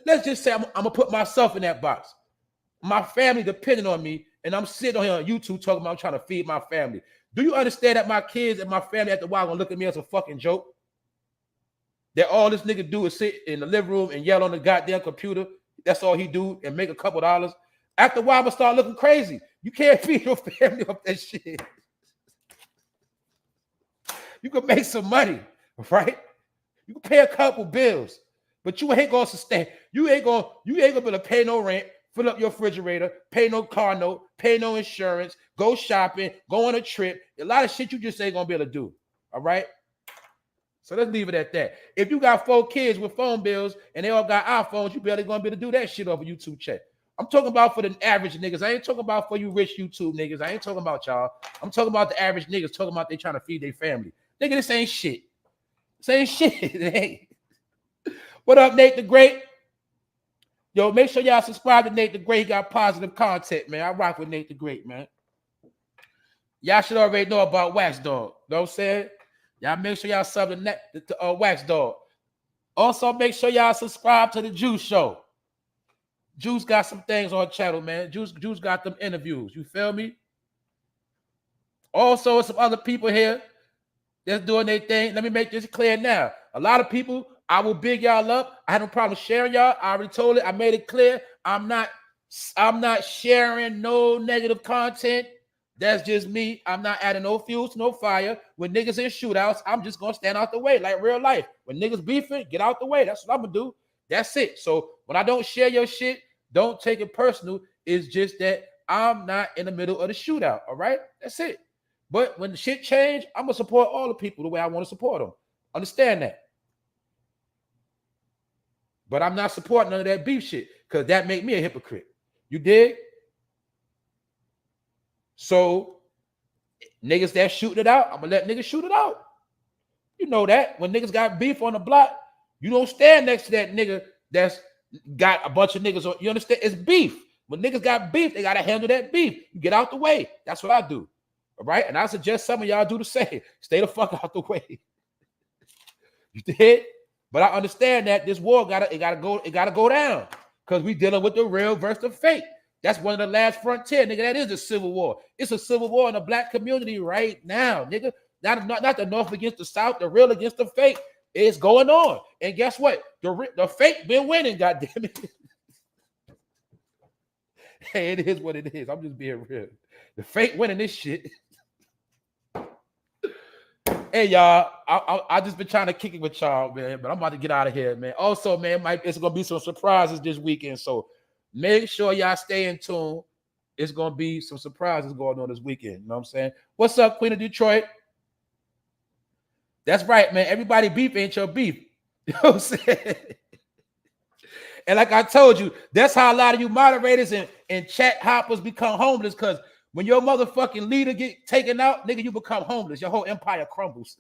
S1: let's just say I'm gonna put myself in that box. My family depending on me, and I'm sitting on here on YouTube talking about I'm trying to feed my family. Do you understand that my kids and my family after a while gonna look at me as a fucking joke? That all this nigga do is sit in the living room and yell on the goddamn computer. That's all he do and make a couple dollars. After a while, I'm gonna start looking crazy. You can't feed your family off that shit. You can make some money, right? You can pay a couple bills, but you ain't gonna sustain. You ain't gonna be able to pay no rent, fill up your refrigerator, pay no car note, pay no insurance, go shopping, go on a trip. A lot of shit you just ain't gonna be able to do. All right. So let's leave it at that. If you got 4 kids with phone bills and they all got iPhones, you barely gonna be able to do that shit off a YouTube check. I'm talking about for the average niggas. I ain't talking about for you rich YouTube niggas. I ain't talking about y'all. I'm talking about the average niggas talking about they trying to feed their family. Nigga, this ain't shit. This ain't shit. What up, Nate the Great? Yo, make sure y'all subscribe to Nate the Great. He got positive content, man. I rock with Nate the Great, man. Y'all should already know about Wax Dog. You know what I'm saying? Y'all make sure y'all sub to Wax Dog. Also, make sure y'all subscribe to the Juice Show. Juice got some things on the channel, man. Juice got them interviews. You feel me? Also, some other people here that's doing their thing. Let me make this clear now. A lot of people, I will big y'all up. I had no problem sharing y'all. I already told it. I made it clear. I'm not sharing no negative content. That's just me. I'm not adding no fuel to no fire. When niggas in shootouts, I'm just gonna stand out the way like real life. When niggas beefing, get out the way. That's what I'm gonna do. That's it. So when I don't share your shit, don't take it personal. It's just that I'm not in the middle of the shootout. All right, that's it. But when the shit change, I'm gonna support all the people the way I want to support them. Understand that. But I'm not supporting none of that beef shit because that make me a hypocrite. You dig? So niggas that shooting it out, I'm gonna let niggas shoot it out. You know that when niggas got beef on the block, you don't stand next to that nigga that's got a bunch of niggas on. You understand? It's beef. When niggas got beef, they gotta handle that beef. You get out the way. That's what I do. All right. And I suggest some of y'all do the same. Stay the fuck out the way. You did? But I understand that this war gotta go down because we dealing with the real versus the fake. That's one of the last frontier, nigga. That is the civil war. It's a civil war in the black community right now, nigga. Not the North against the South, the real against the fake. It's going on. And guess what? The fake been winning, goddamn it. Hey, it is what it is. I'm just being real. The fake winning this shit. Hey, y'all, I just been trying to kick it with y'all, man, but I'm about to get out of here, man. Also, man, it's going to be some surprises this weekend, so make sure y'all stay in tune. It's going to be some surprises going on this weekend. You know what I'm saying? What's up, Queen of Detroit? That's right, man. Everybody beef ain't your beef. You know what I'm saying? And like I told you, that's how a lot of you moderators and chat hoppers become homeless, because when your motherfucking leader get taken out, nigga, you become homeless. Your whole empire crumbles.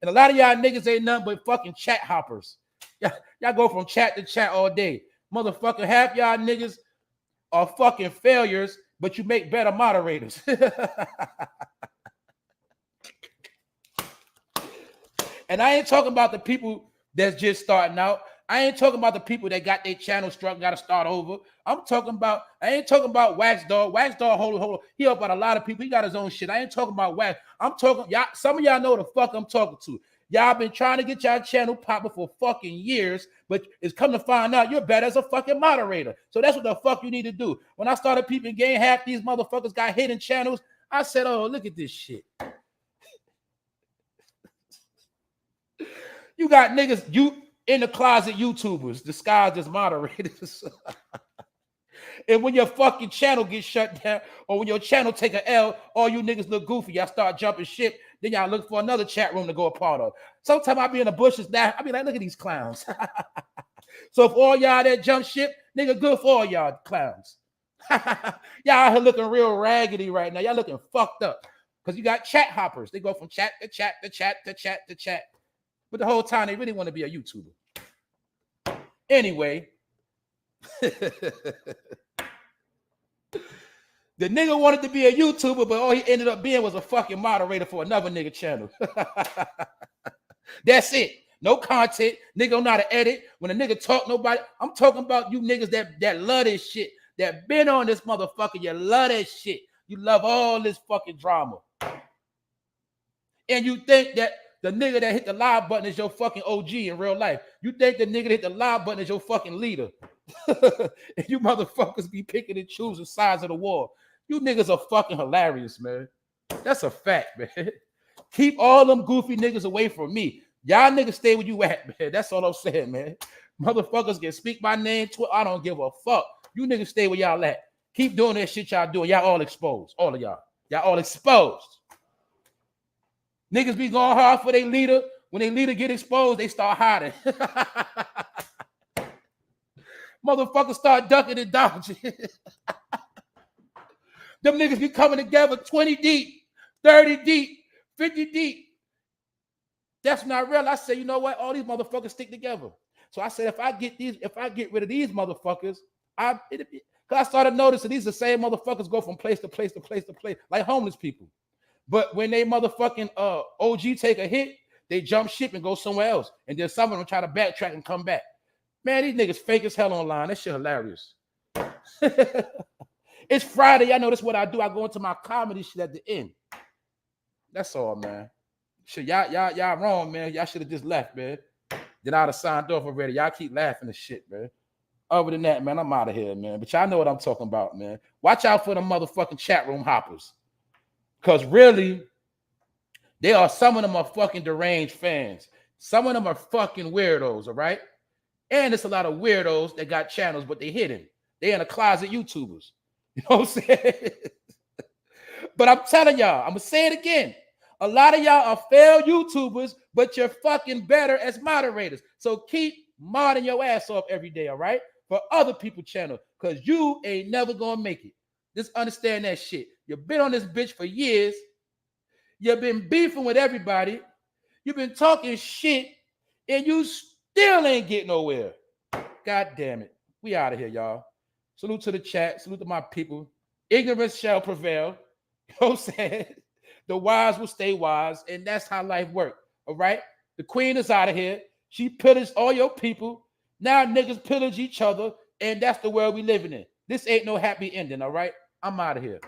S1: And a lot of y'all niggas ain't nothing but fucking chat hoppers. Y'all go from chat to chat all day. Motherfucker, half y'all niggas are fucking failures, but you make better moderators. And I ain't talking about the people that's just starting out. I ain't talking about the people that got their channel struck, got to start over. I ain't talking about Wax Dog. Wax Dog, hold on. He helped out a lot of people. He got his own shit. I ain't talking about Wax. I'm talking, y'all, some of y'all know the fuck I'm talking to. Y'all been trying to get y'all channel popping for fucking years, but it's come to find out you're better as a fucking moderator. So that's what the fuck you need to do. When I started peeping game, half these motherfuckers got hidden channels. I said, oh, look at this shit. You got niggas, you in the closet YouTubers disguised as moderators. And when your fucking channel gets shut down, or when your channel take an L, all you niggas look goofy. Y'all start jumping shit. Then y'all look for another chat room to go a part of. Sometimes I be in the bushes now. I be like, look at these clowns. So if all y'all that jump ship, nigga, good for all y'all clowns. Y'all out here looking real raggedy right now. Y'all looking fucked up. Because you got chat hoppers. They go from chat to chat to chat to chat to chat. But the whole time they really want to be a YouTuber. Anyway. The nigga wanted to be a YouTuber, but all he ended up being was a fucking moderator for another nigga channel. That's it. No content. Nigga don't know how to edit. When a nigga talk, nobody. I'm talking about you niggas that love this shit, that been on this motherfucker. You love that shit. You love all this fucking drama. And you think that the nigga that hit the live button is your fucking OG in real life. You think the nigga that hit the live button is your fucking leader. And you motherfuckers be picking and choosing sides of the wall. You niggas are fucking hilarious, man. That's a fact, man. Keep all them goofy niggas away from me. Y'all niggas stay where you at, man. That's all I'm saying, man. Motherfuckers can speak my name. I don't give a fuck. You niggas stay where y'all at. Keep doing that shit y'all doing. Y'all all exposed. All of y'all. Y'all all exposed. Niggas be going hard for their leader. When their leader get exposed, they start hiding. Motherfuckers start ducking and dodging. Them niggas be coming together 20 deep, 30 deep, 50 deep. That's not real. I say, you know what? All these motherfuckers stick together. So I said, if I get rid of these motherfuckers, because I started noticing these the same motherfuckers go from place to place to place to place, like homeless people. But when they motherfucking OG take a hit, they jump ship and go somewhere else. And then some of them try to backtrack and come back. Man, these niggas fake as hell online. That shit hilarious. It's Friday. Y'all know that's what I do. I go into my comedy shit at the end. That's all, man. Shit, y'all wrong, man. Y'all should have just left, man. Then I'd have signed off already. Y'all keep laughing and shit, man. Other than that, man, I'm out of here, man. But y'all know what I'm talking about, man. Watch out for the motherfucking chat room hoppers. Because really, some of them are fucking deranged fans. Some of them are fucking weirdos, all right? And it's a lot of weirdos that got channels, but they hidden. They in a closet YouTubers. You know what I'm saying? But I'm telling y'all, I'm going to say it again. A lot of y'all are failed YouTubers, but you're fucking better as moderators. So keep modding your ass off every day, all right? For other people's channel, because you ain't never going to make it. Just understand that shit. You've been on this bitch for years. You've been beefing with everybody. You've been talking shit, and you still ain't getting nowhere. God damn it. We out of here, y'all. Salute to the chat. Salute to my people. Ignorance shall prevail. You know what I'm saying? The wise will stay wise, and that's how life works. All right? The queen is out of here. She pillaged all your people. Now niggas pillage each other, and that's the world we living in. This ain't no happy ending, all right? I'm out of here.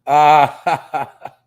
S1: Ah,